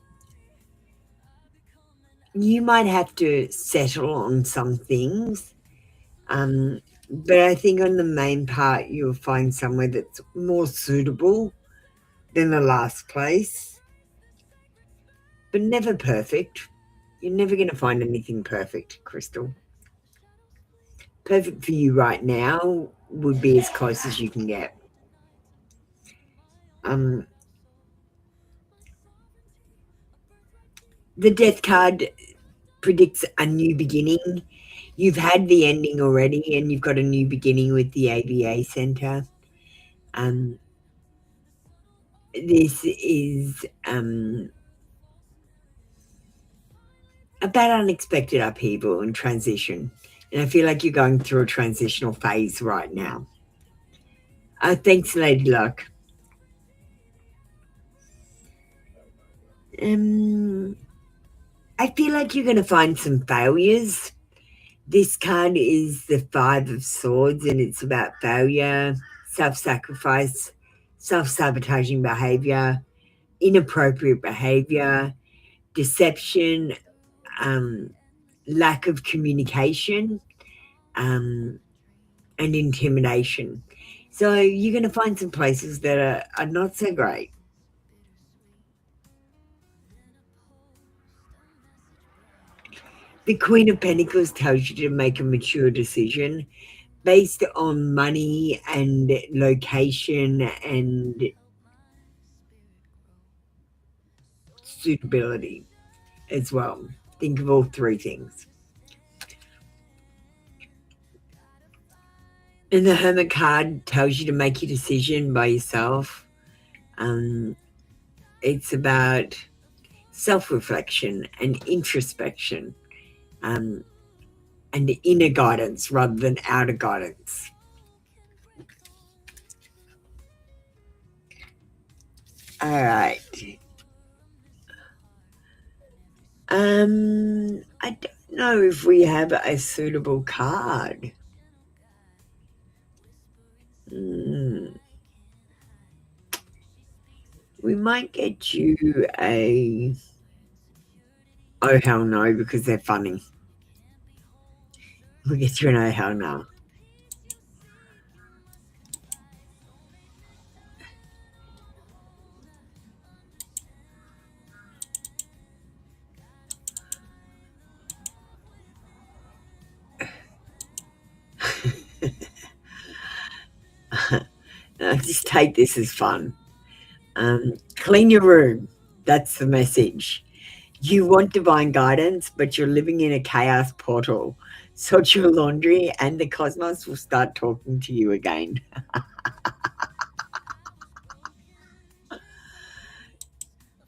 you might have to settle on some things, but I think on the main part, you'll find somewhere that's more suitable than the last place, but never perfect. You're never going to find anything perfect, Crystal. Perfect for you right now would be as close as you can get. The death card predicts a new beginning. You've had the ending already, and you've got a new beginning with the ABA Centre. This is about unexpected upheaval and transition, and I feel like you're going through a transitional phase right now. Thanks, Lady Luck. I feel like you're going to find some failures. This card is the Five of Swords, and it's about failure, self-sacrifice, self-sabotaging behavior, inappropriate behavior, deception, lack of communication, and intimidation. So you're going to find some places that are not so great. The Queen of Pentacles tells you to make a mature decision based on money and location and suitability as well. Think of all three things. And the Hermit card tells you to make your decision by yourself. It's about self-reflection and introspection, and inner guidance rather than outer guidance. All right. I don't know if we have a suitable card. We might get you a... Oh, hell no, because they're funny. We'll get you an A now. Just take this as fun. Clean your room. That's the message. You want divine guidance, but you're living in a chaos portal. Sort your laundry and the cosmos will start talking to you again.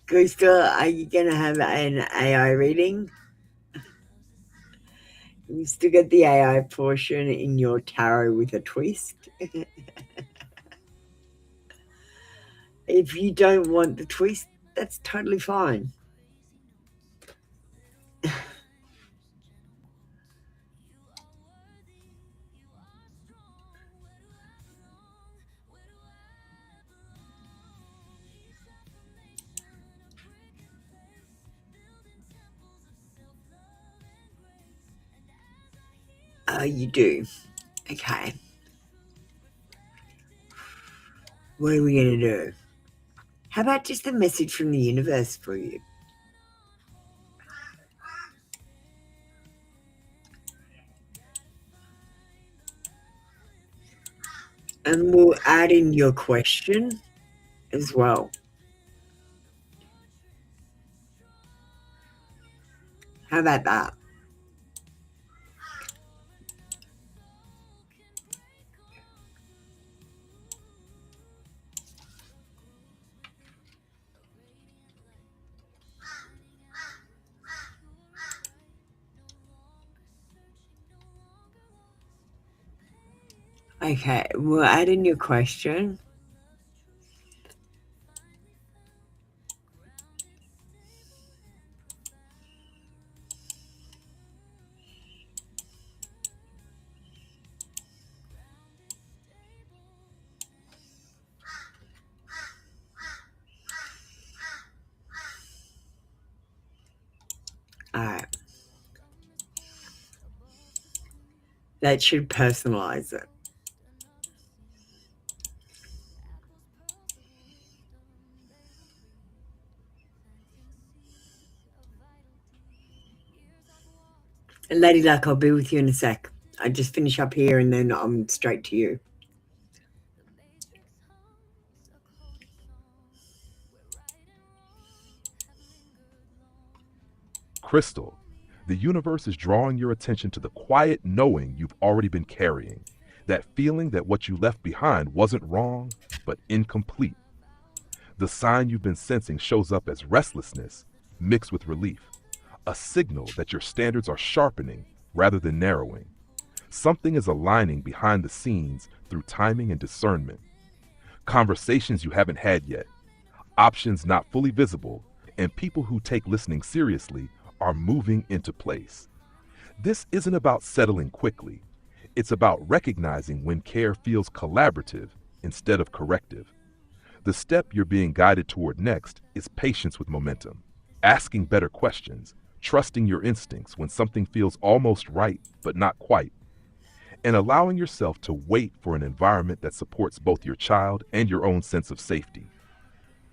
Crystal, are you going to have an AI reading? You still get the AI portion in your tarot with a twist. If you don't want the twist, that's totally fine. You do. Okay. What are we going to do? How about just a message from the universe for you? And we'll add in your question as well. How about that? Okay, we'll add in your question. All right. That should personalize it. And Lady Luck, I'll be with you in a sec. I just finish up here and then I'm straight to you. Crystal, the universe is drawing your attention to the quiet knowing you've already been carrying. That feeling that what you left behind wasn't wrong, but incomplete. The sign you've been sensing shows up as restlessness mixed with relief, a signal that your standards are sharpening rather than narrowing. Something is aligning behind the scenes through timing and discernment. Conversations you haven't had yet, options not fully visible, and people who take listening seriously are moving into place. This isn't about settling quickly. It's about recognizing when care feels collaborative instead of corrective. The step you're being guided toward next is patience with momentum, asking better questions, trusting your instincts when something feels almost right but not quite, and allowing yourself to wait for an environment that supports both your child and your own sense of safety.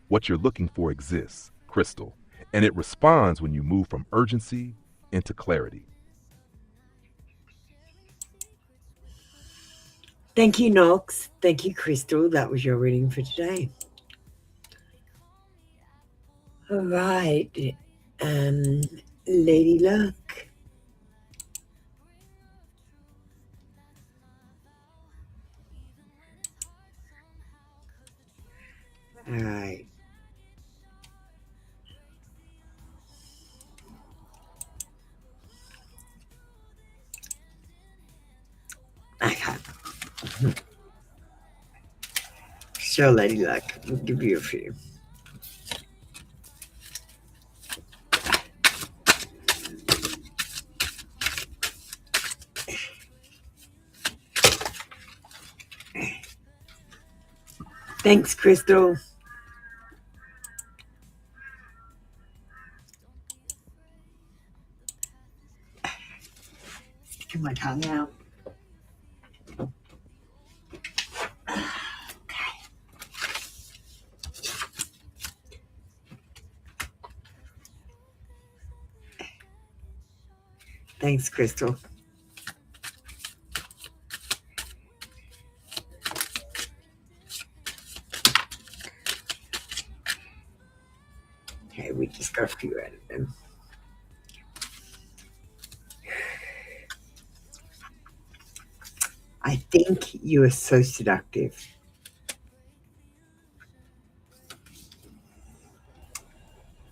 What you're looking for exists, Crystal, and it responds when you move from urgency into clarity. Thank you, Knox. Thank you, Crystal. That was your reading for today. All right. Lady Luck. All right. Okay. Sure, Lady Luck. We'll give you a few. Thanks, Crystal. Get my tongue out. Thanks, Crystal. Okay, we just got a few out of them. I think you are so seductive.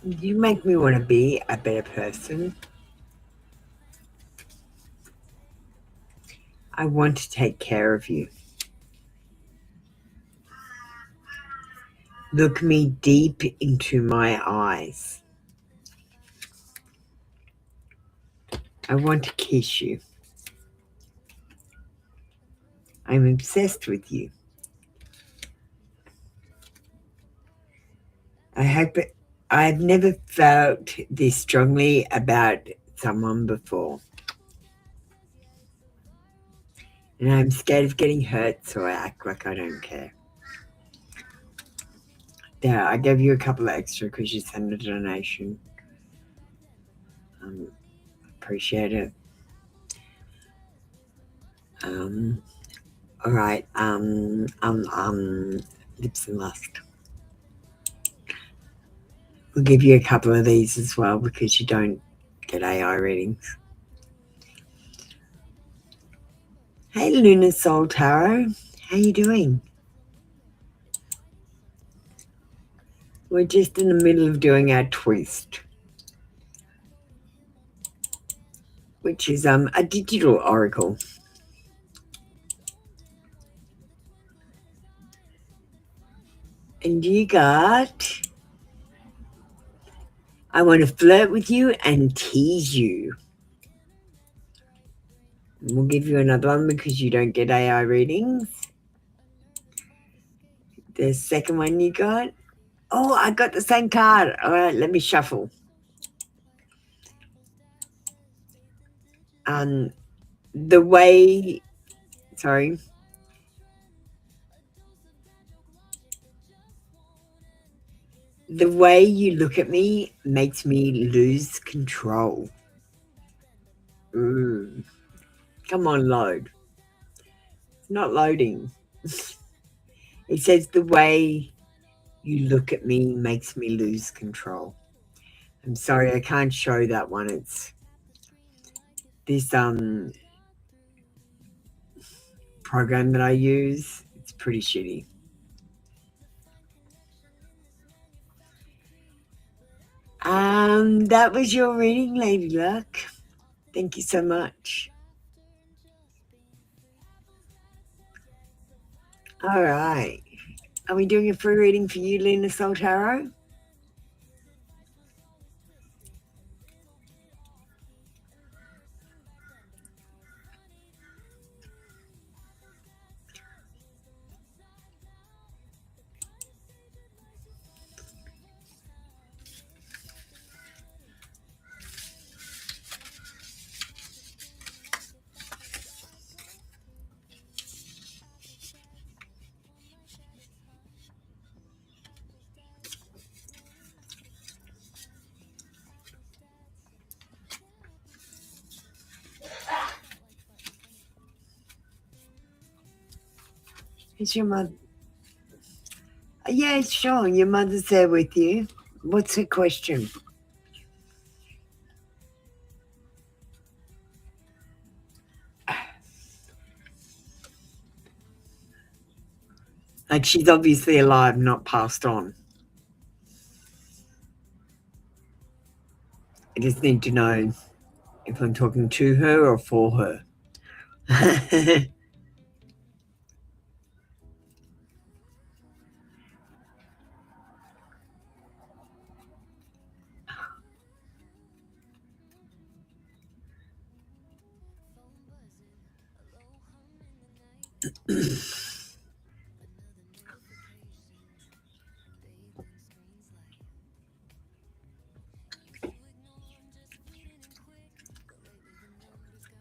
You make me want to be a better person. I want to take care of you. Look me deep into my eyes. I want to kiss you. I'm obsessed with you. I've never felt this strongly about someone before. And I'm scared of getting hurt, so I act like I don't care. There, I gave you a couple of extra because you sent a donation. Appreciate it. All right. Lips and lust. We'll give you a couple of these as well because you don't get AI readings. Hey, Lunar Soul Tarot. How you doing? We're just in the middle of doing our twist, which is a digital oracle. And you got, I want to flirt with you and tease you. We'll give you another one because you don't get AI readings. The second one you got, oh, I got the same card. All right, let me shuffle. The way you look at me makes me lose control. Come on, load. It's not loading. It says the way you look at me makes me lose control. I'm sorry, I can't show that one. It's this program that I use. It's pretty shitty. That was your reading, Lady Luck. Thank you so much. All right. Are we doing a free reading for you, Luna Soul Tarot? Is your mother? Yeah, sure. Your mother's there with you. What's her question? Like, she's obviously alive, not passed on. I just need to know if I'm talking to her or for her.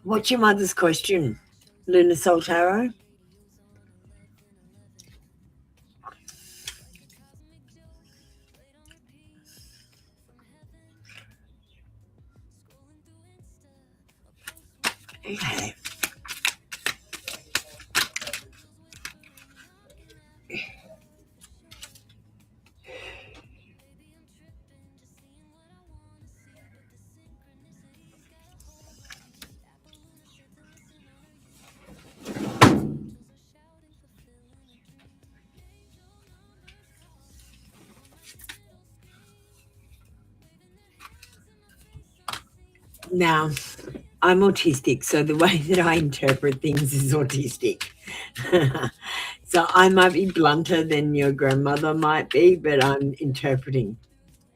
What's your mother's question, Luna Soltaro? Okay. Now, I'm autistic, so the way that I interpret things is autistic. So I might be blunter than your grandmother might be, but I'm interpreting.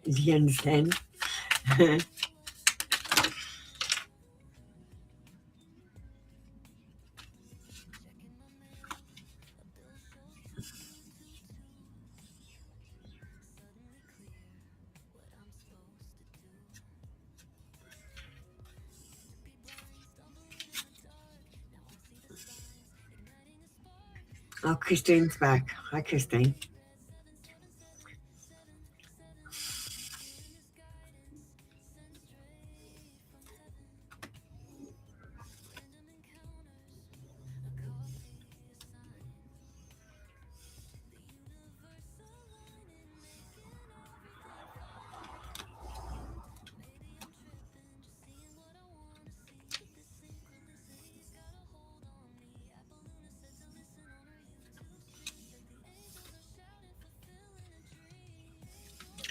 Do you understand? Oh, Christine's back. Hi, Christine.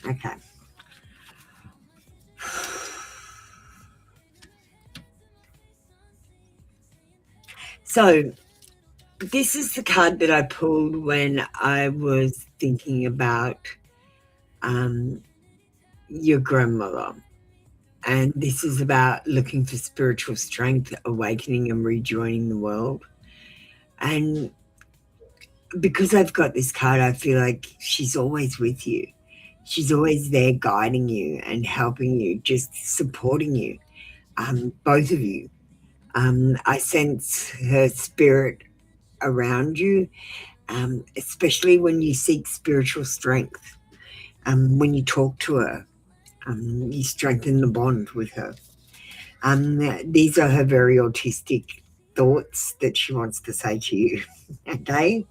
Okay. So this is the card that I pulled when I was thinking about your grandmother. And this is about looking for spiritual strength, awakening and rejoining the world. And because I've got this card, I feel like she's always with you. She's always there guiding you and helping you, just supporting you, both of you. I sense her spirit around you, especially when you seek spiritual strength. When you talk to her, you strengthen the bond with her. These are her very autistic thoughts that she wants to say to you, okay?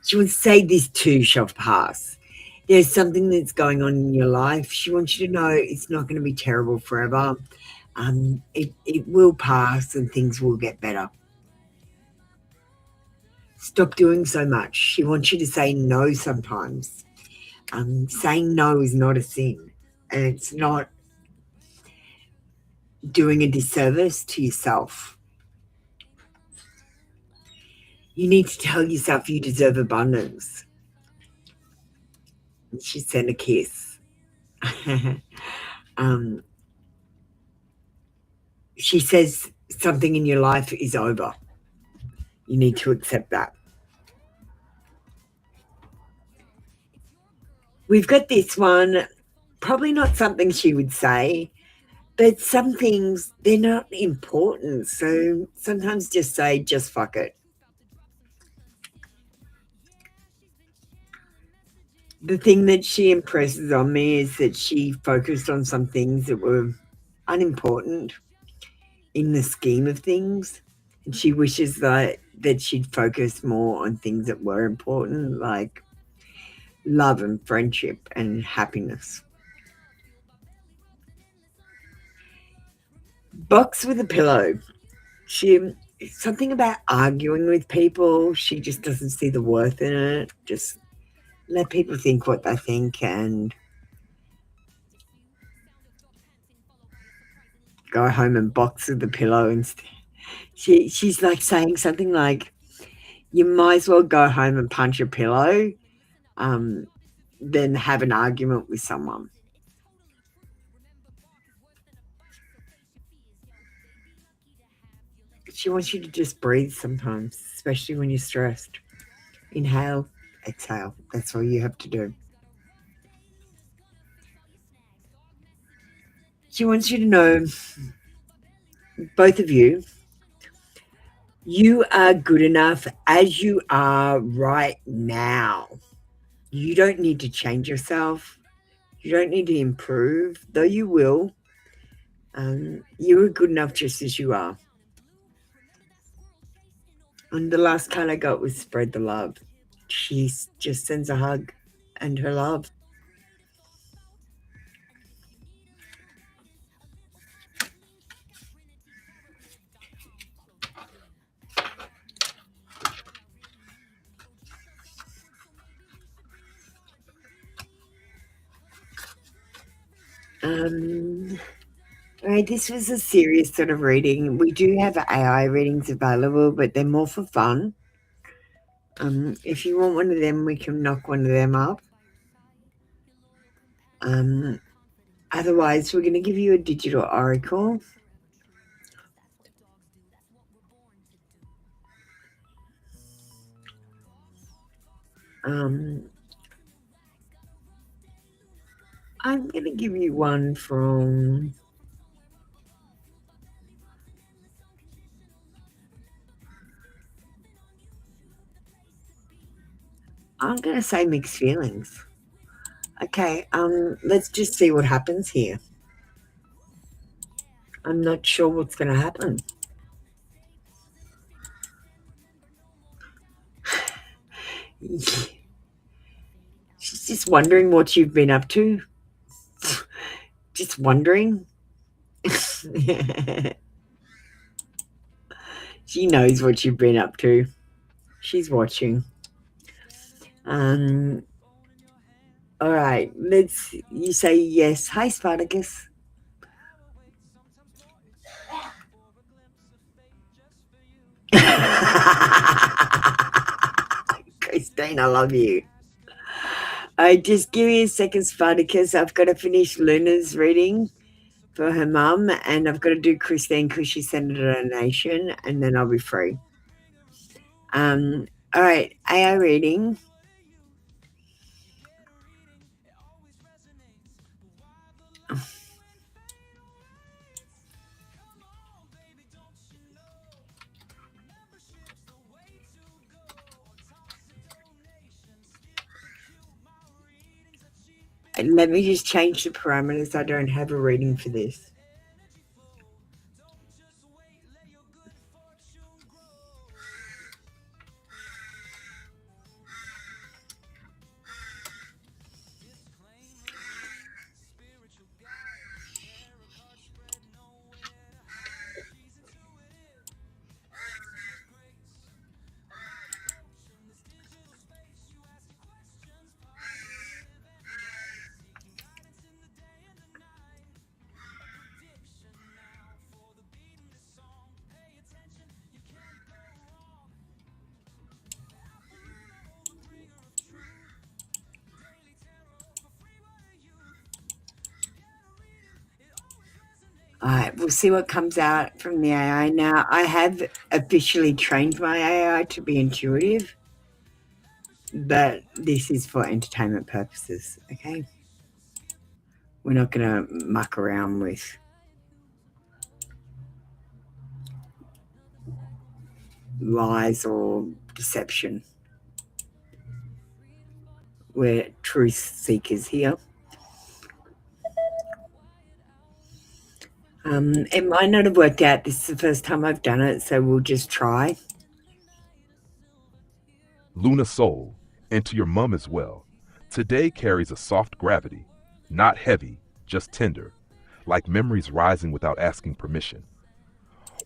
She wants to say this too shall pass. There's something that's going on in your life. She wants you to know it's not going to be terrible forever. It will pass and things will get better. Stop doing so much. She wants you to say no sometimes. Saying no is not a sin, and it's not doing a disservice to yourself. You need to tell yourself you deserve abundance. She sent a kiss. She says something in your life is over. You need to accept that. We've got this one, probably not something she would say, but some things, they're not important. So sometimes just say, just fuck it. The thing that she impresses on me is that she focused on some things that were unimportant in the scheme of things. And she wishes that she'd focus more on things that were important, like love and friendship and happiness. Box with a pillow. Something about arguing with people. She just doesn't see the worth in it. Just let people think what they think and go home and box with the pillow. And she's like saying something like, you might as well go home and punch a pillow than have an argument with someone. She wants you to just breathe sometimes, especially when you're stressed. Inhale, exhale. That's all you have to do. She wants you to know both of you, you are good enough as you are right now. You don't need to change yourself. You don't need to improve, though you will. You are good enough just as you are. And the last card I got was spread the love. She just sends a hug and her love. All right, this was a serious sort of reading. We do have AI readings available, but they're more for fun. If you want one of them, we can knock one of them up. Otherwise, we're going to give you a digital oracle. I'm going to give you one from... I'm going to say mixed feelings. Okay, let's just see what happens here. I'm not sure what's going to happen. She's just wondering what you've been up to. Just wondering. She knows what you've been up to. She's watching. All right, you say yes. Hi, Spartacus. Christine, I love you. Just give me a second, Spartacus. I've got to finish Luna's reading for her mum, and I've got to do Christine because she sent a donation, and then I'll be free. All right, AI reading. Let me just change the parameters. I don't have a reading for this. All right, we'll see what comes out from the AI. Now, I have officially trained my AI to be intuitive, but this is for entertainment purposes, okay? We're not going to muck around with lies or deception. We're truth seekers here. It might not have worked out. This is the first time I've done it, so we'll just try. Luna Soul, and to your mum as well. Today carries a soft gravity, not heavy, just tender, like memories rising without asking permission.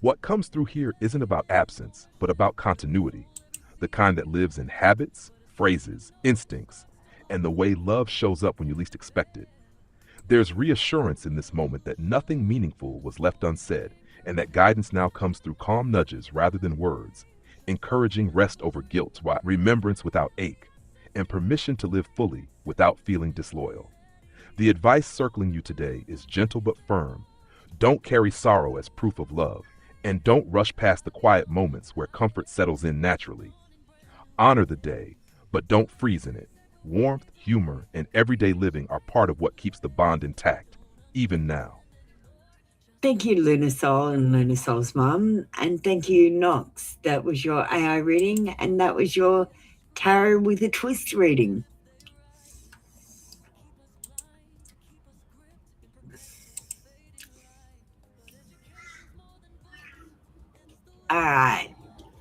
What comes through here isn't about absence, but about continuity, the kind that lives in habits, phrases, instincts, and the way love shows up when you least expect it. There's reassurance in this moment that nothing meaningful was left unsaid, and that guidance now comes through calm nudges rather than words, encouraging rest over guilt, while remembrance without ache, and permission to live fully without feeling disloyal. The advice circling you today is gentle but firm. Don't carry sorrow as proof of love, and don't rush past the quiet moments where comfort settles in naturally. Honor the day, but don't freeze in it. Warmth, humor, and everyday living are part of what keeps the bond intact, even now. Thank you, Lunasol and Lunasol's mum. And thank you, Nox. That was your AI reading, and that was your tarot with a twist reading. All right.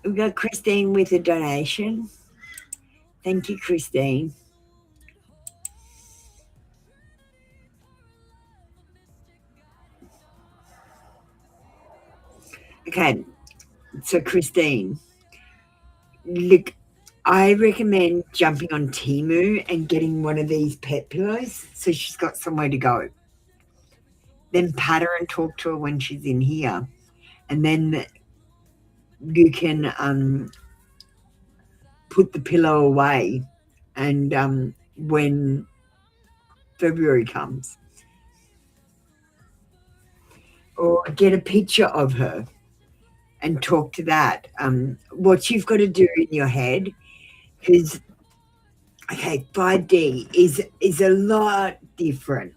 We've got Christine with a donation. Thank you, Christine. Okay, so Christine, look, I recommend jumping on Temu and getting one of these pet pillows so she's got somewhere to go. Then pat her and talk to her when she's in here. And then you can put the pillow away and when February comes. Or get a picture of her and talk to that. What you've got to do in your head is, okay, 5D is a lot different.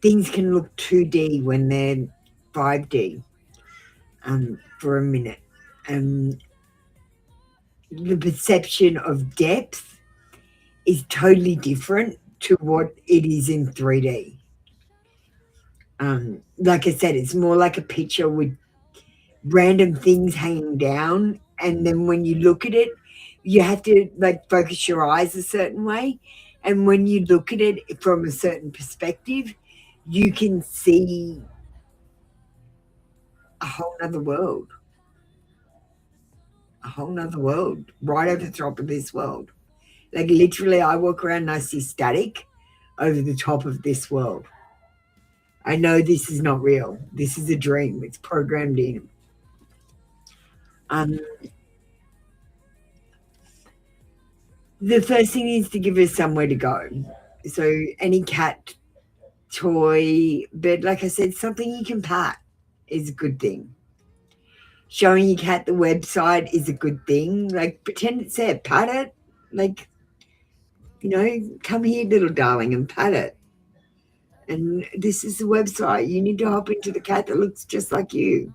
Things can look 2D when they're 5D for a minute. The perception of depth is totally different to what it is in 3D. Like I said, it's more like a picture with random things hanging down, and then when you look at it, you have to like focus your eyes a certain way, and when you look at it from a certain perspective, you can see a whole nother world right over the top of this world. Like literally I walk around and I see static over the top of this world. I know this is not real. This is a dream. It's programmed in. The first thing is to give her somewhere to go. So any cat toy, but like I said, something you can pat is a good thing. Showing your cat the website is a good thing. Like pretend it's there, pat it. Like, you know, come here, little darling, and pat it. And this is the website. You need to hop into the cat that looks just like you.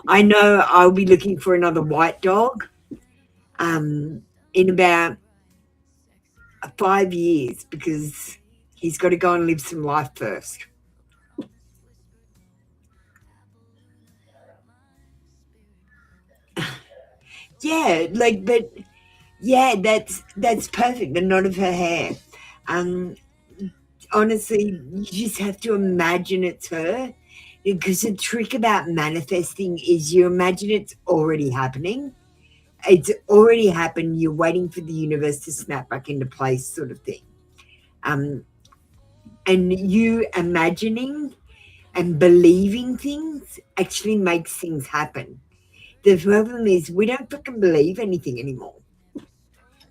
I know I'll be looking for another white dog in about 5 years because he's got to go and live some life first. Yeah, like, but yeah, that's perfect. The knot of her hair. Honestly, you just have to imagine it's her, because the trick about manifesting is you imagine it's already happening. It's already happened. You're waiting for the universe to snap back into place, sort of thing. And you imagining and believing things actually makes things happen. The problem is we don't fucking believe anything anymore.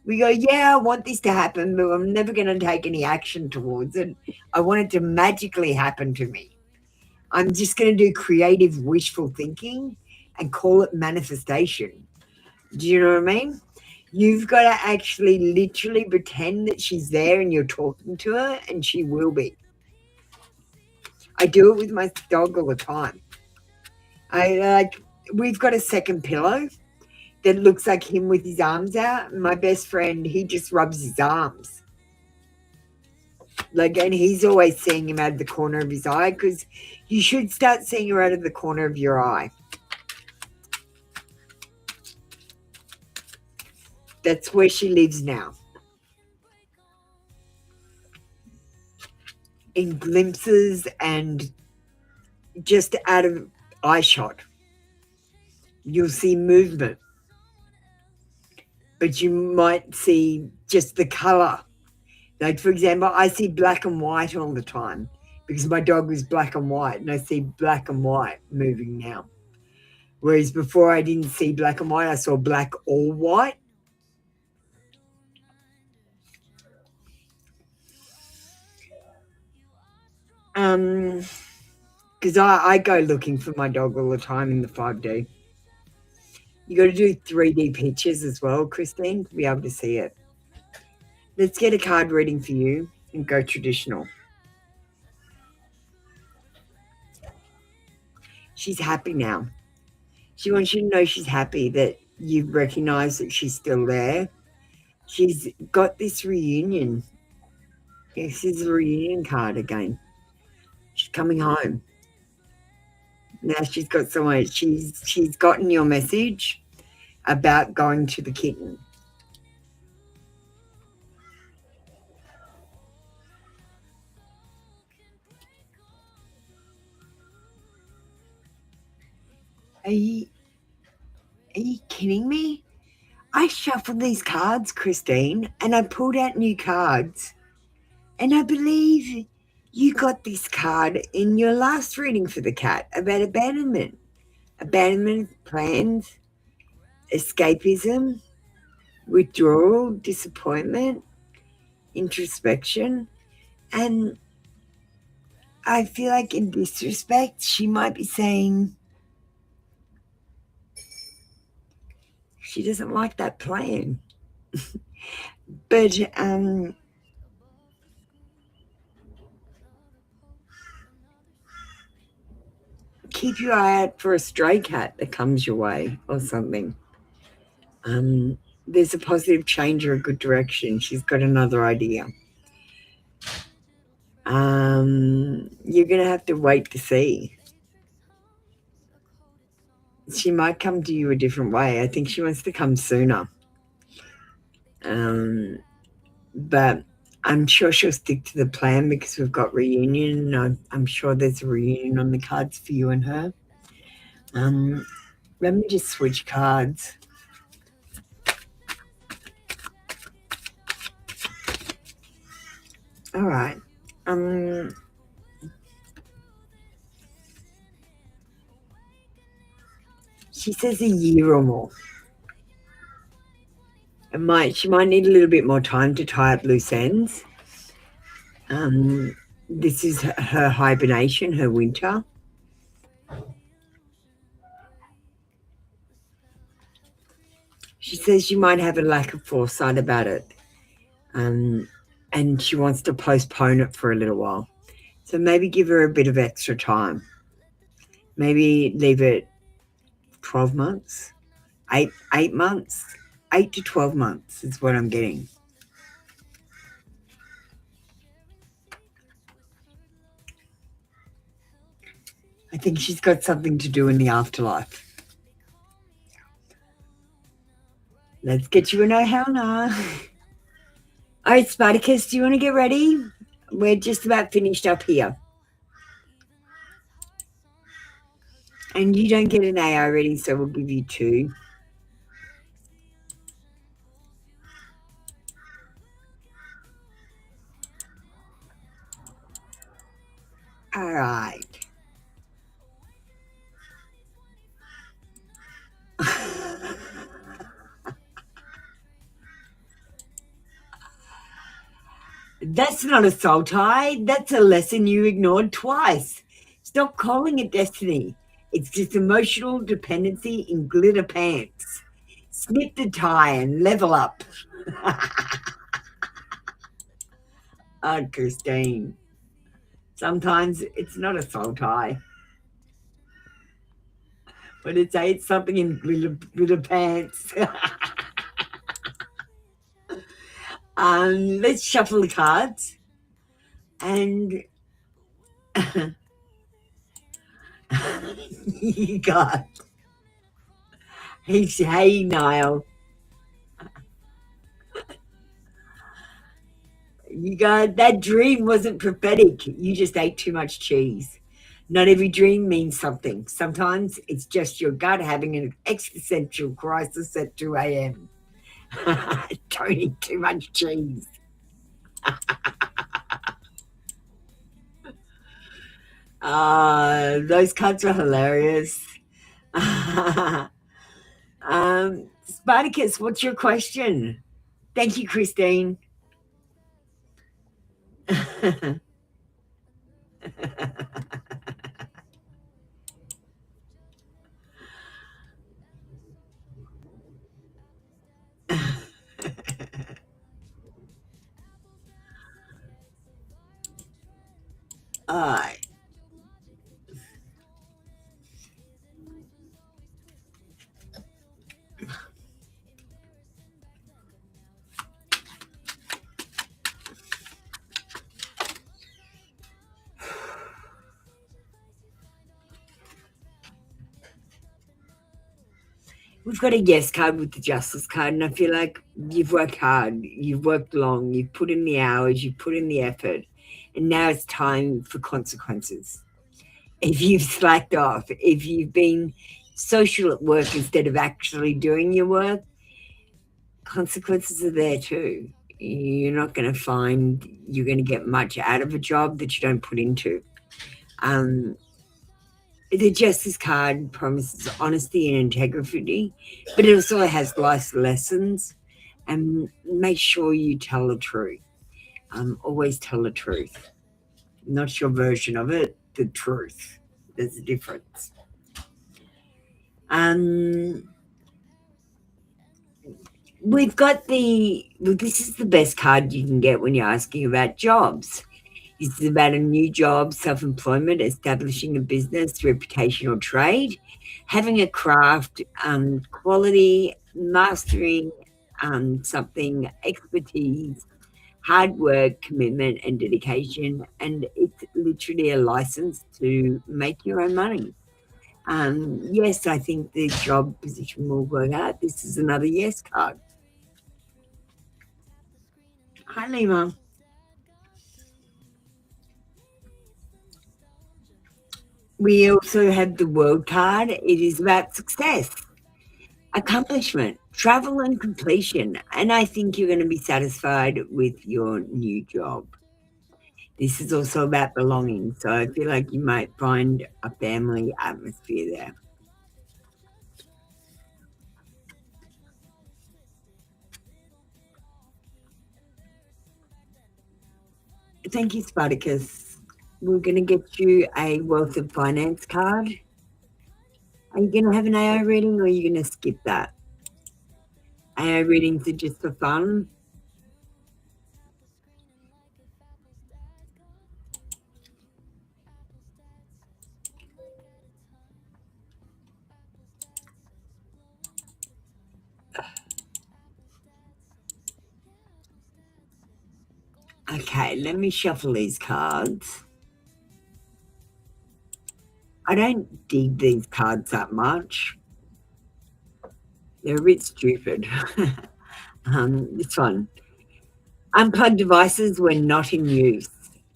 We go, yeah, I want this to happen, but I'm never going to take any action towards it. I want it to magically happen to me. I'm just going to do creative wishful thinking and call it manifestation. Do you know what I mean? You've got to actually literally pretend that she's there and you're talking to her, and she will be. I do it with my dog all the time. We've got a second pillow that looks like him with his arms out. And my best friend, he just rubs his arms. Like, and he's always seeing him out of the corner of his eye, because you should start seeing her out of the corner of your eye. That's where she lives now. In glimpses and just out of eye shot. You'll see movement, but you might see just the color. Like, for example, I see black and white all the time because my dog was black and white, and I see black and white moving now. Whereas before I didn't see black and white, I saw black or white. Because I go looking for my dog all the time in the 5D. You got to do 3D pictures as well, Christine, to be able to see it. Let's get a card reading for you. and go traditional. She's happy now. She wants you to know she's happy that you've recognized that she's still there. She's got this reunion. This is a reunion card again. She's coming home. Now she's got somewhere. She's gotten your message about going to the kitten. Are you kidding me? I shuffled these cards, Christine, and I pulled out new cards. And I believe you got this card in your last reading for the cat about abandonment. Abandonment plans, escapism, withdrawal, disappointment, introspection. And I feel like in this respect, she might be saying she doesn't like that plan. But keep your eye out for a stray cat that comes your way or something. There's a positive change or a good direction. She's got another idea. You're going to have to wait to see. She might come to you a different way. I think she wants to come sooner. But I'm sure she'll stick to the plan because we've got reunion. I'm sure there's a reunion on the cards for you and her. Let me just switch cards. All right. She says a year or more. She might need a little bit more time to tie up loose ends. This is her hibernation, her winter. She says you might have a lack of foresight about it. And she wants to postpone it for a little while. So maybe give her a bit of extra time. Maybe leave it 12 months, 8 months, 8 to 12 months is what I'm getting. I think she's got something to do in the afterlife. Let's get you a no-how-nah. All right, Spartacus, do you want to get ready? We're just about finished up here. And you don't get an AI reading, so we'll give you 2. All right. That's not a soul tie. That's a lesson you ignored twice. Stop calling it destiny. It's just emotional dependency in glitter pants. Snip the tie and level up. Oh, Christine. Sometimes it's not a soul tie. But it's something in glitter pants. Let's shuffle the cards. And you got, hey, Niall. You got, that dream wasn't prophetic. You just ate too much cheese. Not every dream means something. Sometimes it's just your gut having an existential crisis at 2 a.m. Don't eat too much cheese. Those cuts are hilarious. Spartacus, what's your question? Thank you, Christine. Alright. We've got a yes card with the justice card, and I feel like you've worked hard, you've worked long, you've put in the hours, you've put in the effort, and now it's time for consequences. If you've slacked off, if you've been social at work instead of actually doing your work, consequences are there too. You're not going to find you're going to get much out of a job that you don't put into. The Justice card promises honesty and integrity, but it also has life lessons, and make sure you tell the truth. Always tell the truth. Not your version of it, the truth. There's a difference. We've got this is the best card you can get when you're asking about jobs. This is about a new job, self-employment, establishing a business, reputation or trade, having a craft, quality, mastering something, expertise, hard work, commitment and dedication, and it's literally a license to make your own money. Yes, I think the job position will work out. This is another yes card. Hi, Lima. We also have the world card. It is about success, accomplishment, travel and completion. And I think you're going to be satisfied with your new job. This is also about belonging. So I feel like you might find a family atmosphere there. Thank you, Spartacus. We're going to get you a Wealth of Finance card. Are you going to have an AI reading or are you going to skip that? AI readings are just for fun. Okay, let me shuffle these cards. I don't dig these cards that much. They're a bit stupid. This one. Unplug devices when not in use.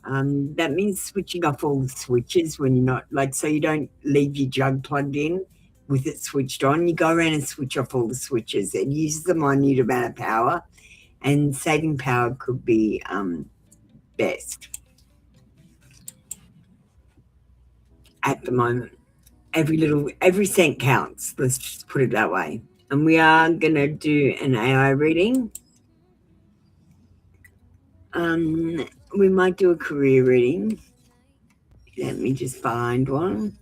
That means switching off all the switches when you're not, like, so you don't leave your jug plugged in with it switched on. You go around and switch off all the switches. It uses the minute amount of power, and saving power could be best at the moment. Every cent counts. Let's just put it that way. And we are going to do an AI reading. We might do a career reading. Let me just find one.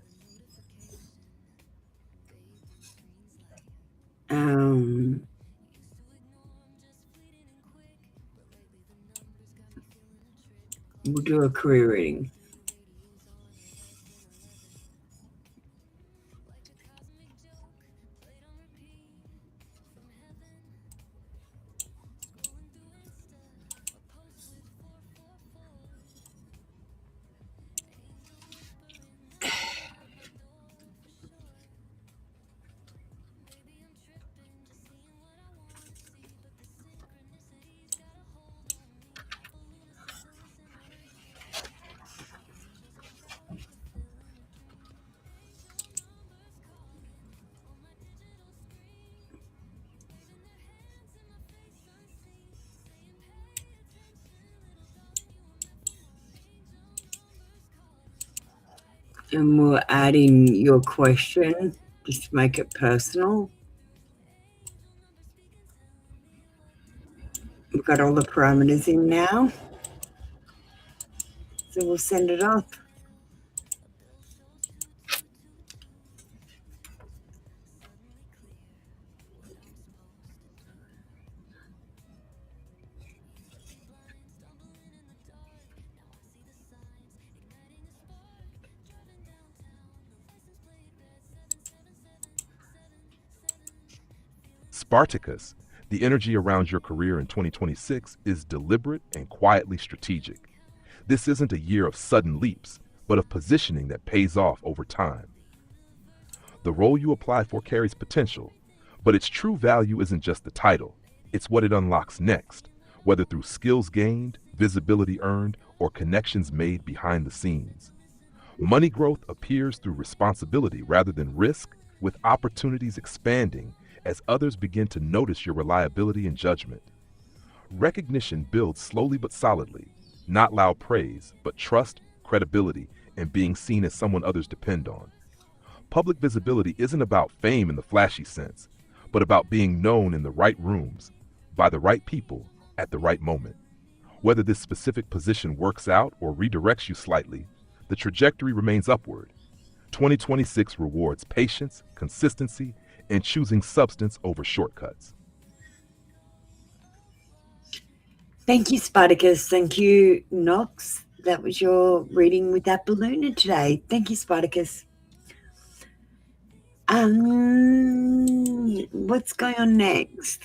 We'll do a career reading. And we'll add in your question just to make it personal. We've got all the parameters in now. So we'll send it off. Spartacus, the energy around your career in 2026 is deliberate and quietly strategic. This isn't a year of sudden leaps, but of positioning that pays off over time. The role you apply for carries potential, but its true value isn't just the title, it's what it unlocks next, whether through skills gained, visibility earned, or connections made behind the scenes. Money growth appears through responsibility rather than risk, with opportunities expanding as others begin to notice your reliability and judgment. Recognition builds slowly but solidly, not loud praise, but trust, credibility, and being seen as someone others depend on. Public visibility isn't about fame in the flashy sense, but about being known in the right rooms, by the right people, at the right moment. Whether this specific position works out or redirects you slightly, the trajectory remains upward. 2026 rewards patience, consistency, and choosing substance over shortcuts. Thank you, Spartacus. Thank you, Knox. That was your reading with Apple Luna today. Thank you, Spartacus. What's going on next?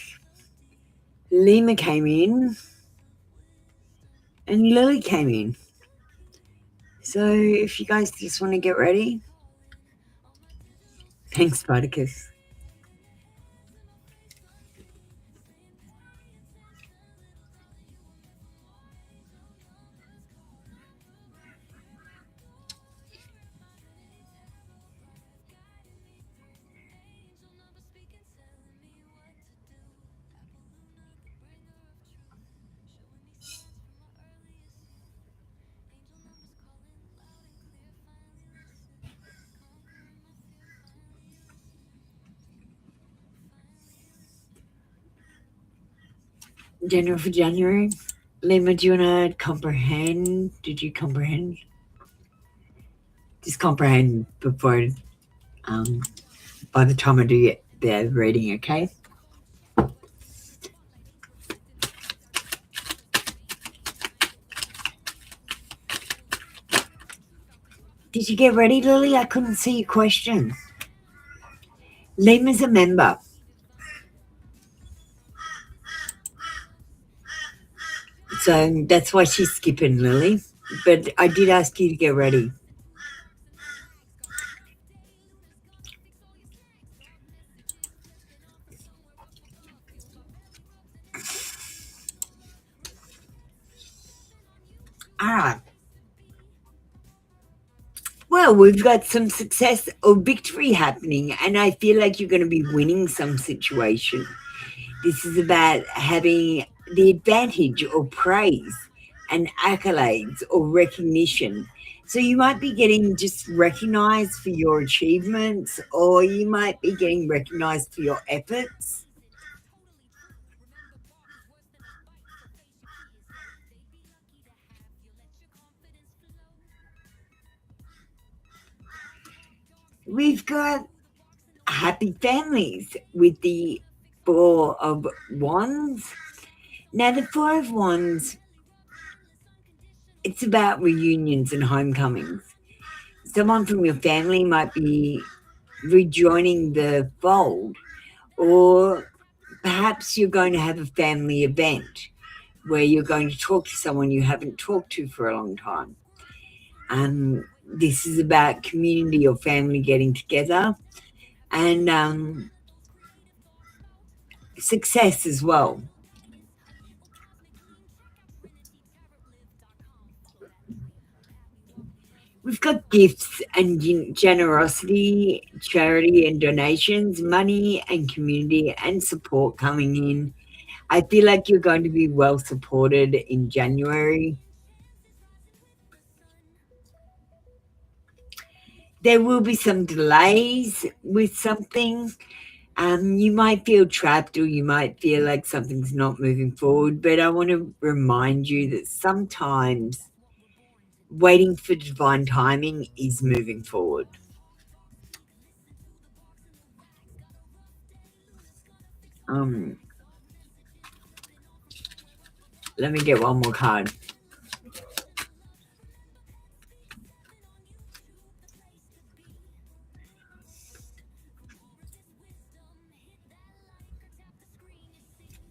Lima came in and Lily came in. So if you guys just want to get ready. Thanks, Spartacus. General for January. Lima, do you want to comprehend? Did you comprehend? Just comprehend before, by the time I do get the reading, okay? Did you get ready, Lily? I couldn't see your question. Lima's a member. So that's why she's skipping, Lily. But I did ask you to get ready. All right. Well, we've got some success or victory happening, and I feel like you're going to be winning some situation. This is about having the advantage or praise and accolades or recognition. So you might be getting just recognized for your achievements, or you might be getting recognized for your efforts. We've got happy families with the Four of Wands. Now, the Four of Wands, it's about reunions and homecomings. Someone from your family might be rejoining the fold, or perhaps you're going to have a family event where you're going to talk to someone you haven't talked to for a long time. This is about community or family getting together, and success as well. We've got gifts and generosity, charity and donations, money and community and support coming in. I feel like you're going to be well supported in January. There will be some delays with something. You might feel trapped, or you might feel like something's not moving forward, but I want to remind you that sometimes waiting for divine timing is moving forward. Let me get one more card.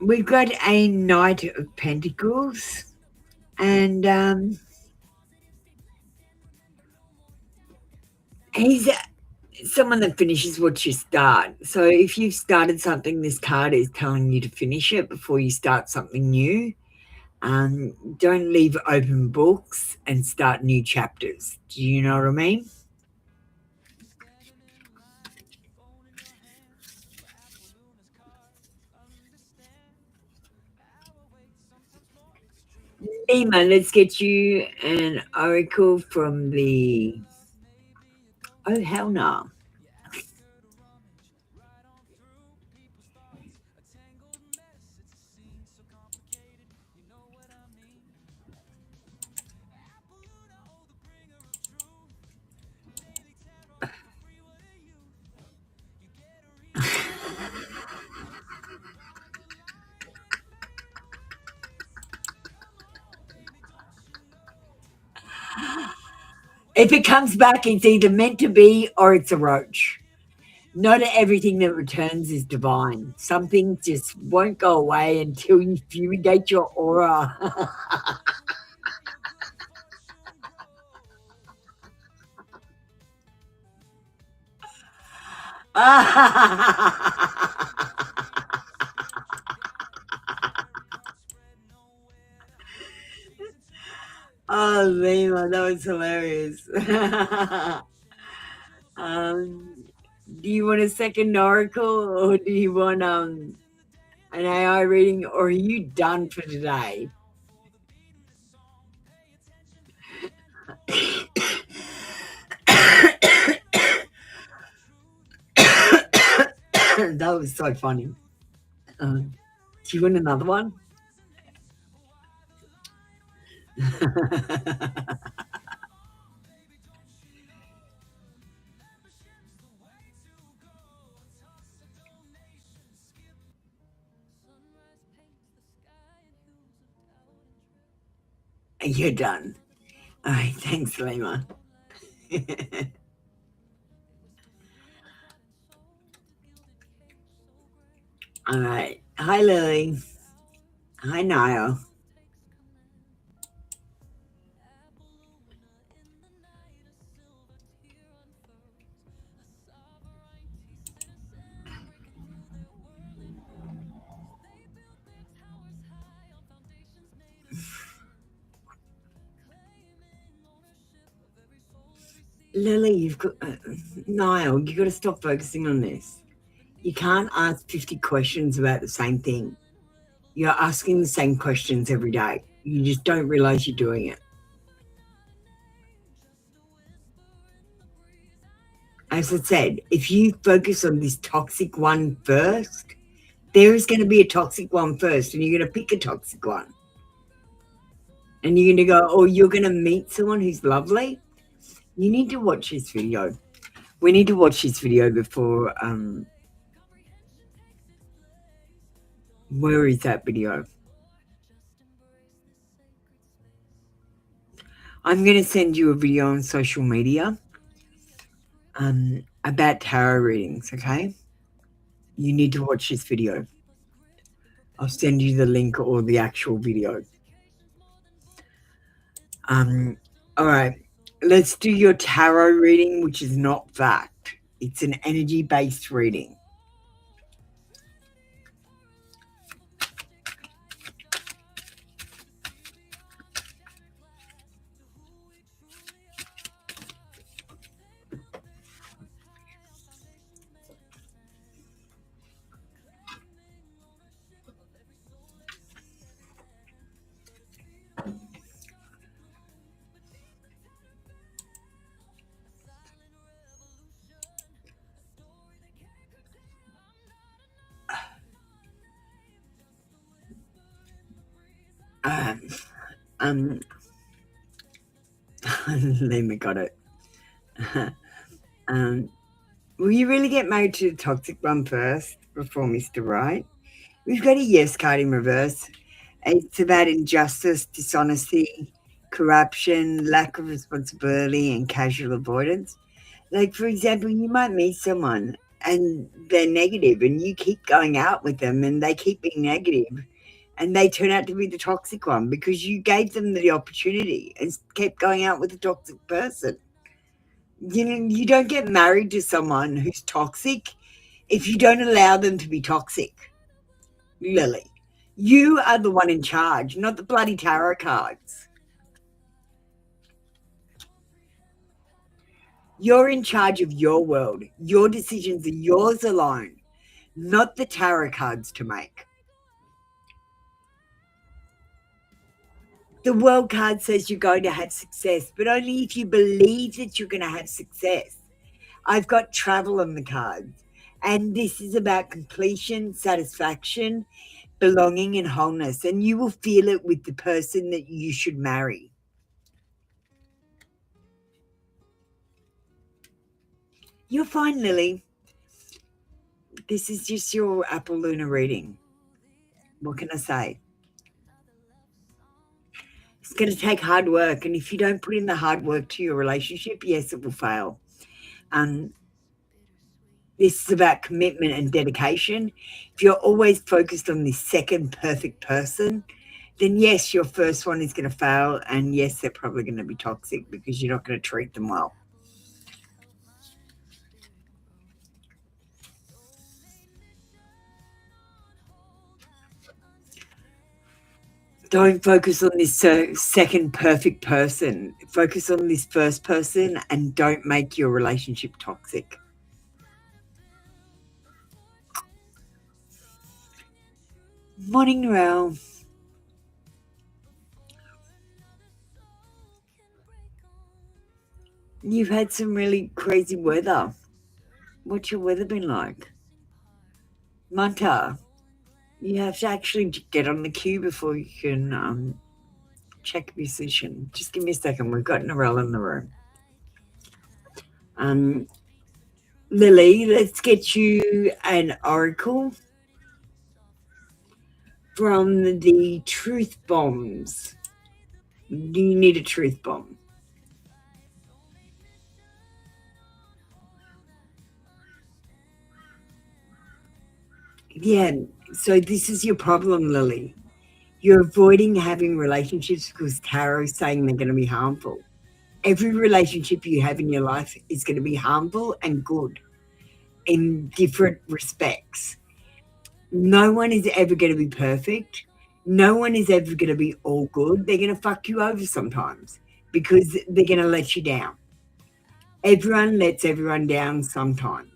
we've got a Knight of Pentacles, and he's someone that finishes what you start. So if you've started something, this card is telling you to finish it before you start something new. Don't leave open books and start new chapters. Do you know what I mean? Lima, let's get you an oracle from the... Oh, hell no. If it comes back, it's either meant to be or it's a roach. Not everything that returns is divine. Some things just won't go away until you fumigate your aura. Oh, Lima, that was hilarious. Do you want a second oracle, or do you want an AI reading, or are you done for today? That was so funny. Do you want another one? You're done. All right, thanks, Lima. All right. Hi, Lily. Hi, Niall. Lily, you've got Niall, you've got to stop focusing on this. You can't ask 50 questions about the same thing. You're asking the same questions every day. You just don't realize you're doing it. As I said, if you focus on this toxic one first, there is going to be a toxic one first, and you're going to pick a toxic one. And you're going to go, oh, you're going to meet someone who's lovely? You need to watch this video. We need to watch this video before... where is that video? I'm going to send you a video on social media about tarot readings, okay? You need to watch this video. I'll send you the link or the actual video. All right. Let's do your tarot reading, which is not fact. It's an energy-based reading. Lima got it. Will you really get married to the toxic one first before Mr. Right? We've got a yes card in reverse. It's about injustice, dishonesty, corruption, lack of responsibility, and casual avoidance. Like, for example, you might meet someone and they're negative, and you keep going out with them and they keep being negative, and they turn out to be the toxic one because you gave them the opportunity and kept going out with a toxic person. You don't get married to someone who's toxic if you don't allow them to be toxic. Lily, you are the one in charge, not the bloody tarot cards. You're in charge of your world. Your decisions are yours alone, not the tarot cards to make. The world card says you're going to have success, but only if you believe that you're going to have success. I've got travel on the cards, and this is about completion, satisfaction, belonging, and wholeness, and you will feel it with the person that you should marry. You're fine, Lily. This is just your Apple Lunar reading. What can I say? It's going to take hard work, and if you don't put in the hard work to your relationship, yes, it will fail. This is about commitment and dedication. If you're always focused on this second perfect person, then yes, your first one is going to fail, and yes, they're probably going to be toxic because you're not going to treat them well. Don't focus on this second perfect person. Focus on this first person and don't make your relationship toxic. Morning, Noel. You've had some really crazy weather. What's your weather been like? Manta, you have to actually get on the queue before you can check musician. Just give me a second. We've got Narelle in the room. Lily, let's get you an oracle from the truth bombs. Do you need a truth bomb? Yeah, so this is your problem, Lily. You're avoiding having relationships because tarot's saying they're going to be harmful. Every relationship you have in your life is going to be harmful and good in different respects. No one is ever going to be perfect. No one is ever going to be all good. They're going to fuck you over sometimes because they're going to let you down. Everyone lets everyone down sometimes.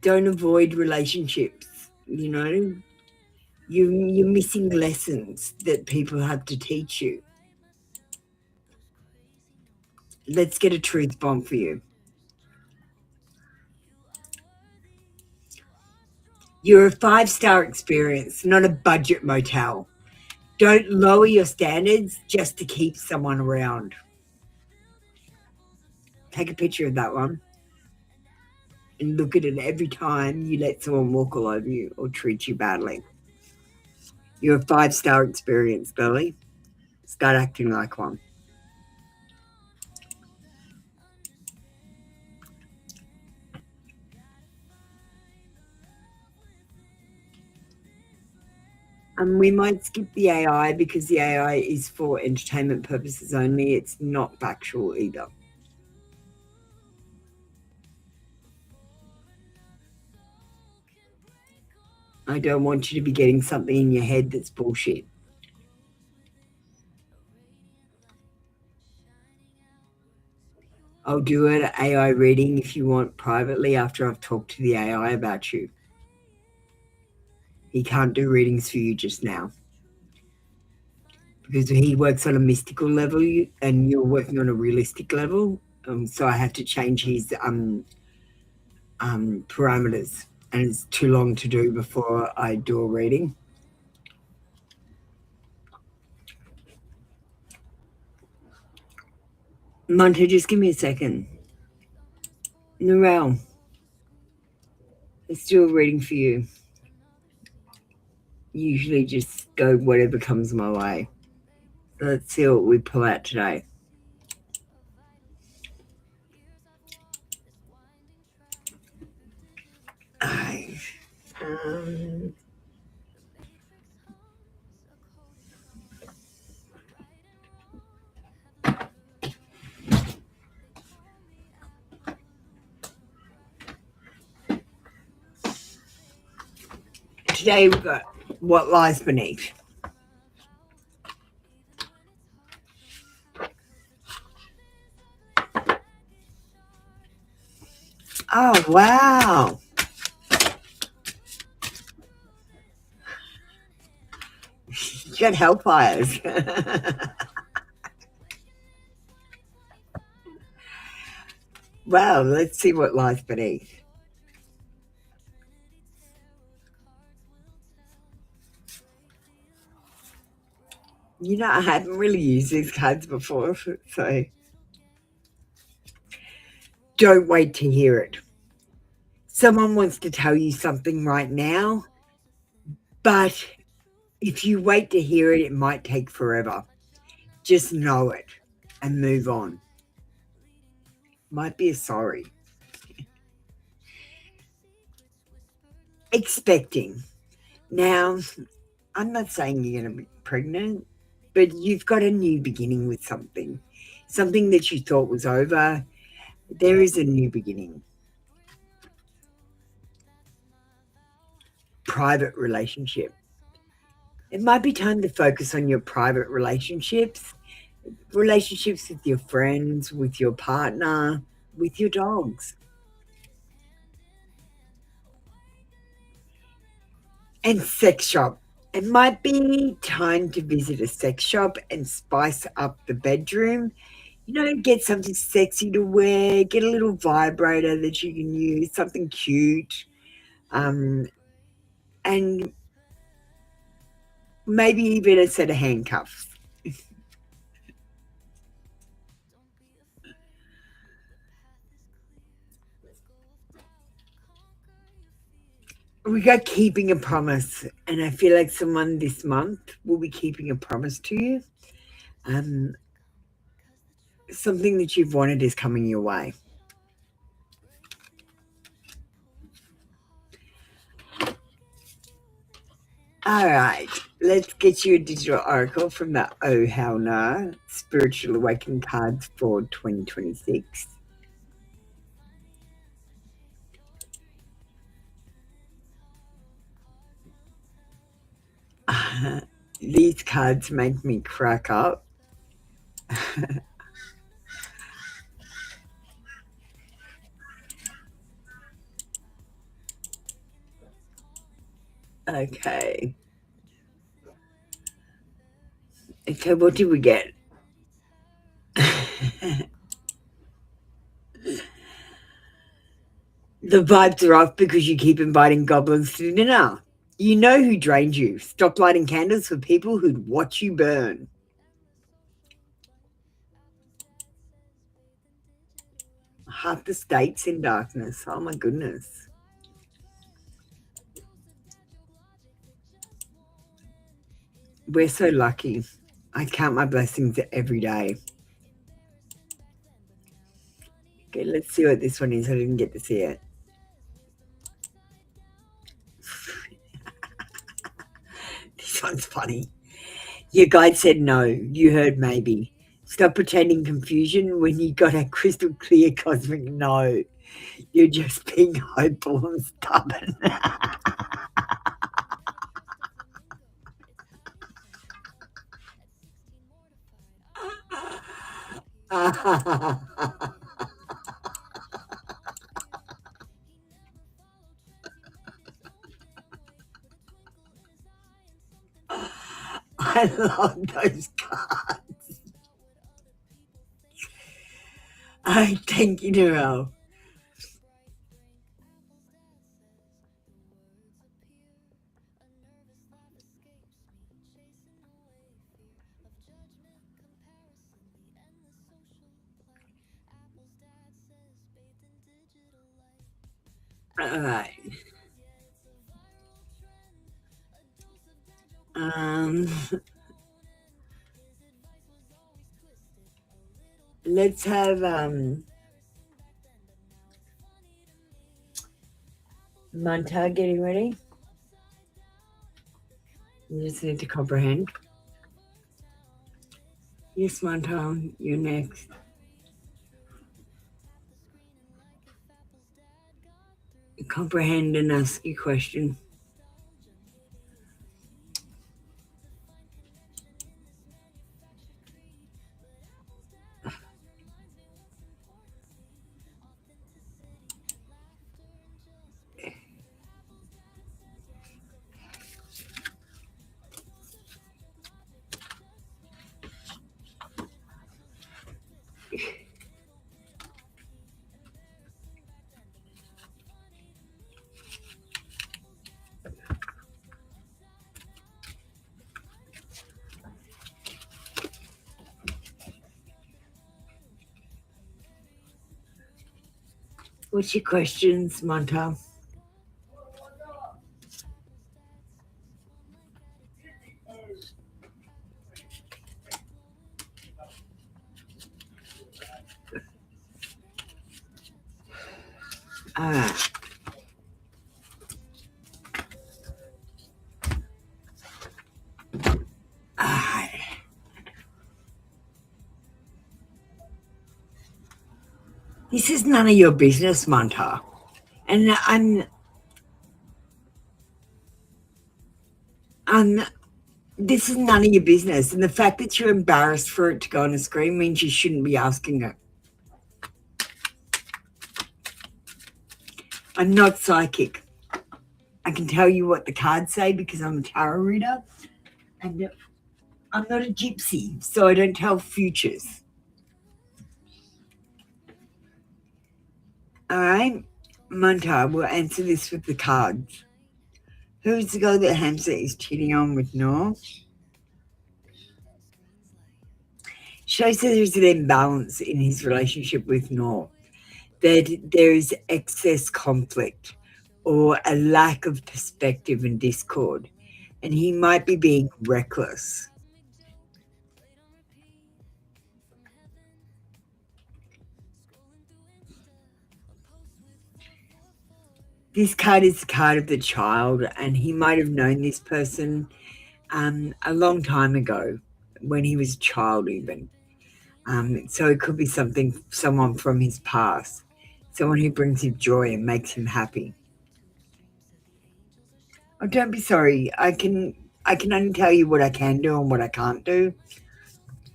Don't avoid relationships, you know. You're missing lessons that people have to teach you. Let's get a truth bomb for you. You're a 5-star experience, not a budget motel. Don't lower your standards just to keep someone around. Take a picture of that one and look at it every time you let someone walk all over you or treat you badly. You're a 5-star experience, Billy. Start acting like one. We might skip the AI because the AI is for entertainment purposes only. It's not factual either. I don't want you to be getting something in your head that's bullshit. I'll do an AI reading if you want privately after I've talked to the AI about you. He can't do readings for you just now because he works on a mystical level and you're working on a realistic level. So I have to change his parameters, and it's too long to do before I do a reading. Monte, just give me a second. Narelle, let's do a reading for you. Usually just go whatever comes my way. Let's see what we pull out today. Um, Today we've got what lies beneath. Oh, wow. You got hellfires. Well, let's see what lies beneath. You know, I hadn't really used these cards before, so don't wait to hear it. Someone wants to tell you something right now, but if you wait to hear it, it might take forever. Just know it and move on. Might be a sorry. Expecting. Now, I'm not saying you're going to be pregnant, but you've got a new beginning with something. Something that you thought was over. There is a new beginning. Private relationship. It might be time to focus on your private relationships with your friends, with your partner, with your dogs. And sex shop. It might be time to visit a sex shop and spice up the bedroom. You know, get something sexy to wear, get a little vibrator that you can use, something cute. And maybe even a set of handcuffs. We got keeping a promise, and I feel like someone this month will be keeping a promise to you. Something that you've wanted is coming your way. All right, let's get you a digital oracle from the Oh Hell No Spiritual Awakening cards for 2026. These cards make me crack up. Okay. Okay, what did we get? The vibes are off because you keep inviting goblins to dinner. You know who drained you. Stop lighting candles for people who'd watch you burn. Half the state's in darkness. Oh my goodness. We're so lucky. I count my blessings every day. Okay, let's see what this one is. I didn't get to see it. This one's funny. Your guide said no. You heard maybe. Stop pretending confusion when you got a crystal clear cosmic no. You're just being hopeful and stubborn. I love those cards. I thank you, Narelle. All right. let's have Manta getting ready. You just need to comprehend. Yes, Manta, you're next. Comprehend and ask your question. What's your questions, Manta? Alright. This is none of your business, Manta. And this is none of your business. And the fact that you're embarrassed for it to go on the screen means you shouldn't be asking it. I'm not psychic. I can tell you what the cards say because I'm a tarot reader. And I'm not a gypsy, so I don't tell futures. All right, Manta, we'll answer this with the cards. Who's the guy that Hamza is cheating on with Noor? Shows that there's an imbalance in his relationship with Noor, that there is excess conflict or a lack of perspective and discord, and he might be being reckless. This card is the card of the child, and he might have known this person a long time ago when he was a child even. So it could be someone from his past, someone who brings him joy and makes him happy. Oh, don't be sorry. I can only tell you what I can do and what I can't do,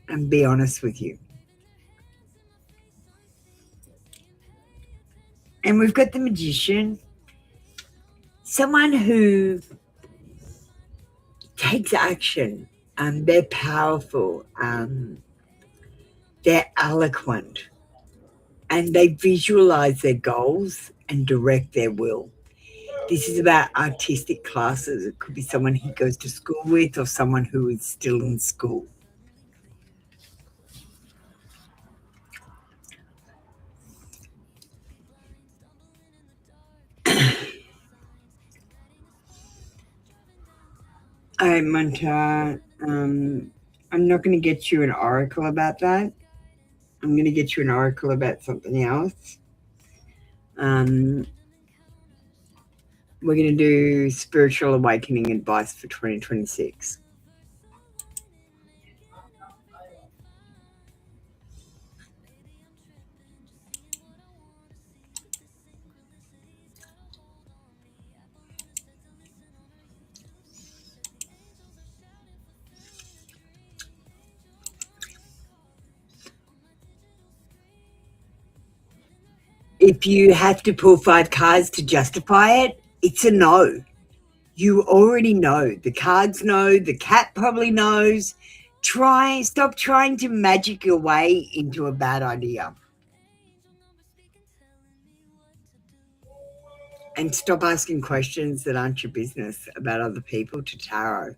and be honest with you. And we've got the Magician, someone who takes action. They're powerful. They're eloquent, and they visualize their goals and direct their will. This is about artistic classes. It could be someone he goes to school with or someone who is still in school. All right, Manta, I'm not going to get you an oracle about that. I'm going to get you an oracle about something else. We're going to do spiritual awakening advice for 2026. If you have to pull 5 cards to justify it, it's a no. You already know. The cards know. The cat probably knows. Stop trying to magic your way into a bad idea. And stop asking questions that aren't your business about other people to tarot.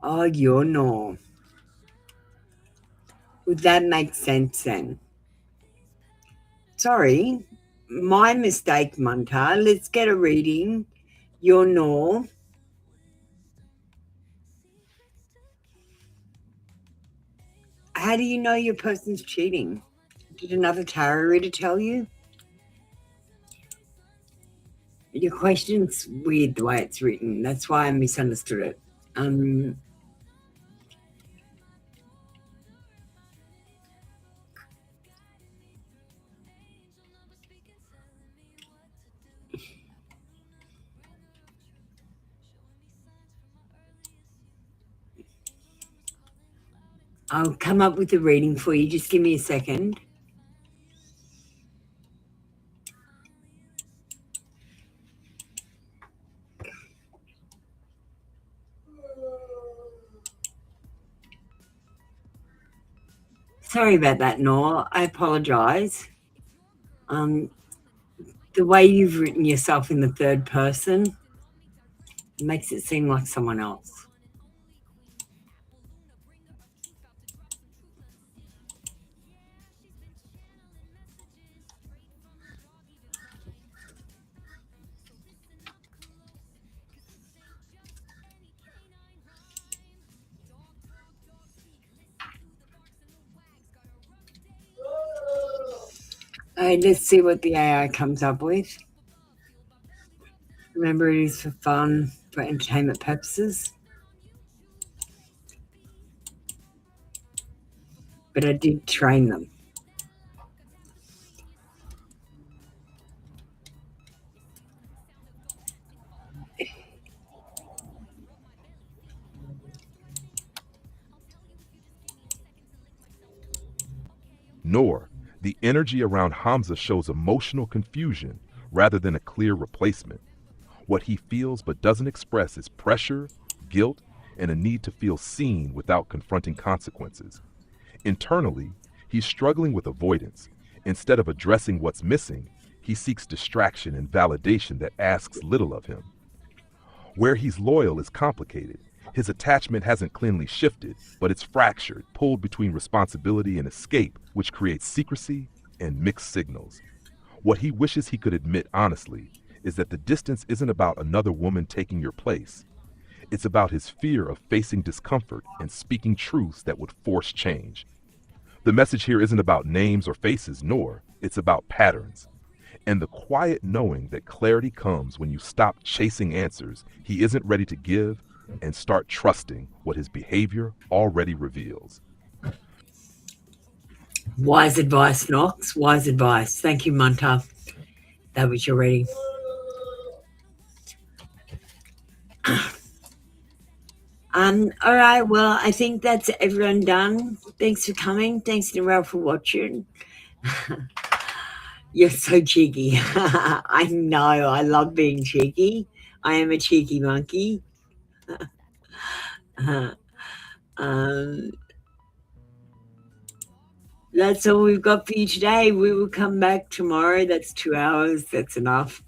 Oh, you're no. Would that make sense then? Sorry, My mistake, Munta. Let's get a reading. You're Nor. How do you know your person's cheating? Did another tarot reader tell you? Your question's weird the way it's written. That's why I misunderstood it. I'll come up with a reading for you. Just give me a second. Sorry about that, Nor. I apologise. The way you've written yourself in the third person makes it seem like someone else. All right, let's see what the AI comes up with. Remember, it is for fun, for entertainment purposes. But I did train them. Nor, the energy around Hamza shows emotional confusion rather than a clear replacement. What he feels but doesn't express is pressure, guilt, and a need to feel seen without confronting consequences. Internally, he's struggling with avoidance. Instead of addressing what's missing, he seeks distraction and validation that asks little of him. Where he's loyal is complicated. His attachment hasn't cleanly shifted, but it's fractured, pulled between responsibility and escape, which creates secrecy and mixed signals. What he wishes he could admit honestly is that the distance isn't about another woman taking your place. It's about his fear of facing discomfort and speaking truths that would force change. The message here isn't about names or faces, nor it's about patterns. And the quiet knowing that clarity comes when you stop chasing answers he isn't ready to give and start trusting what his behavior already reveals. Wise advice, Knox. Wise advice. Thank you, Munta. That was your reading. All right, well, I think that's everyone done. Thanks for coming. Thanks, Narelle, for watching. You're so cheeky. I know. I love being cheeky. I am a cheeky monkey. That's all we've got for you today. We will come back tomorrow. That's 2 hours. That's enough.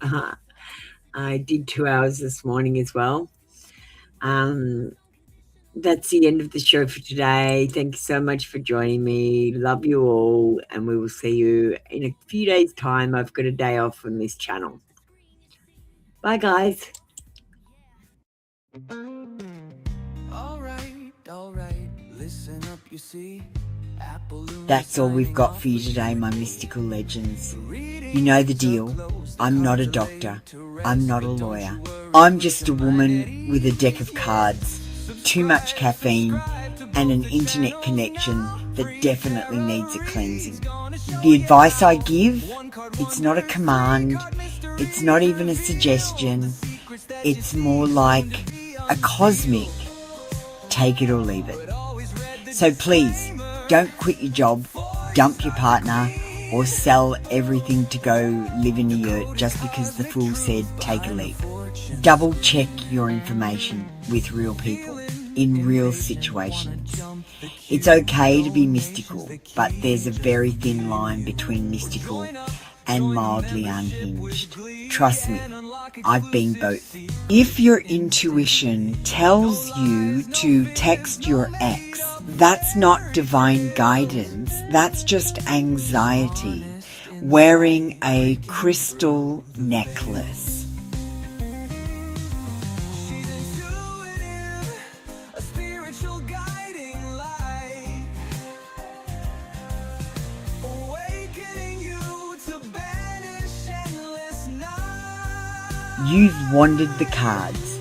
I did 2 hours this morning as well. That's the end of the show for today. Thank you so much for joining me. Love you all, and we will see you in a few days' time. I've got a day off from this channel. Bye, guys. All right, listen up, you see. That's all we've got for you today, my mystical legends. You know the deal. I'm not a doctor. I'm not a lawyer. I'm just a woman with a deck of cards, too much caffeine, and an internet connection that definitely needs a cleansing. The advice I give, it's not a command, it's not even a suggestion, it's more like a cosmic take it or leave it. So please, don't quit your job, dump your partner, or sell everything to go live in a yurt just because the fool said take a leap. Double check your information with real people in real situations. It's okay to be mystical, but there's a very thin line between mystical and mildly unhinged. Trust me, I've been both. If your intuition tells you to text your ex, that's not divine guidance, that's just anxiety. wearing a crystal necklace. You've wandered the cards,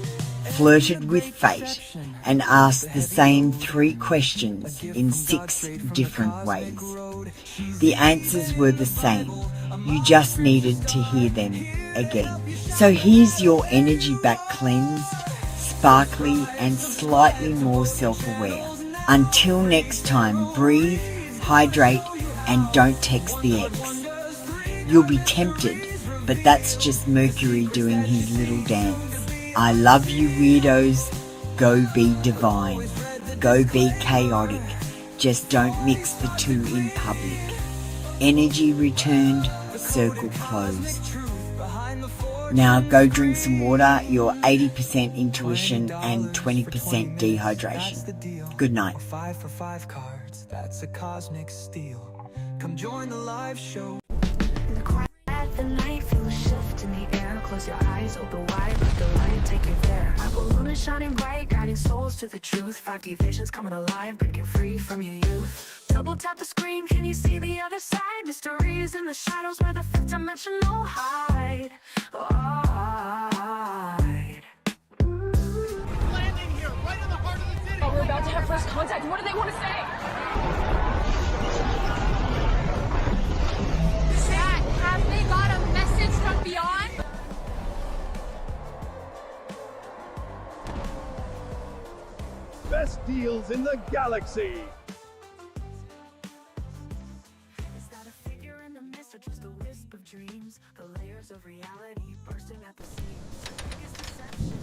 flirted with fate, and asked the same 3 questions in 6 different ways. The answers were the same. You just needed to hear them again. So here's your energy back cleansed, sparkly, and slightly more self-aware. Until next time, breathe, hydrate, and don't text the ex. You'll be tempted, but that's just Mercury doing his little dance. I love you, weirdos. Go be divine. Go be chaotic. Just don't mix the two in public. Energy returned, circle closed. Now go drink some water, you're 80% intuition and 20% dehydration. Good night. 5 for 5 cards, that's a cosmic steal. Come join the live show. The night, feel a shift in the air. Close your eyes, open wide, let the light take you there. Apple Luna shining bright, guiding souls to the truth. 5D visions coming alive, breaking free from your youth. Double tap the screen, can you see the other side? Mysteries in the shadows where the 5th dimensional hide. Hide. Landing here, right in the heart of the city. Oh, we're about to have first contact. What do they want to say? Have they got a message from beyond? Best deals in the galaxy. Is that a figure in the mist or just a wisp of dreams? The layers of reality bursting at the seams. Biggest deception.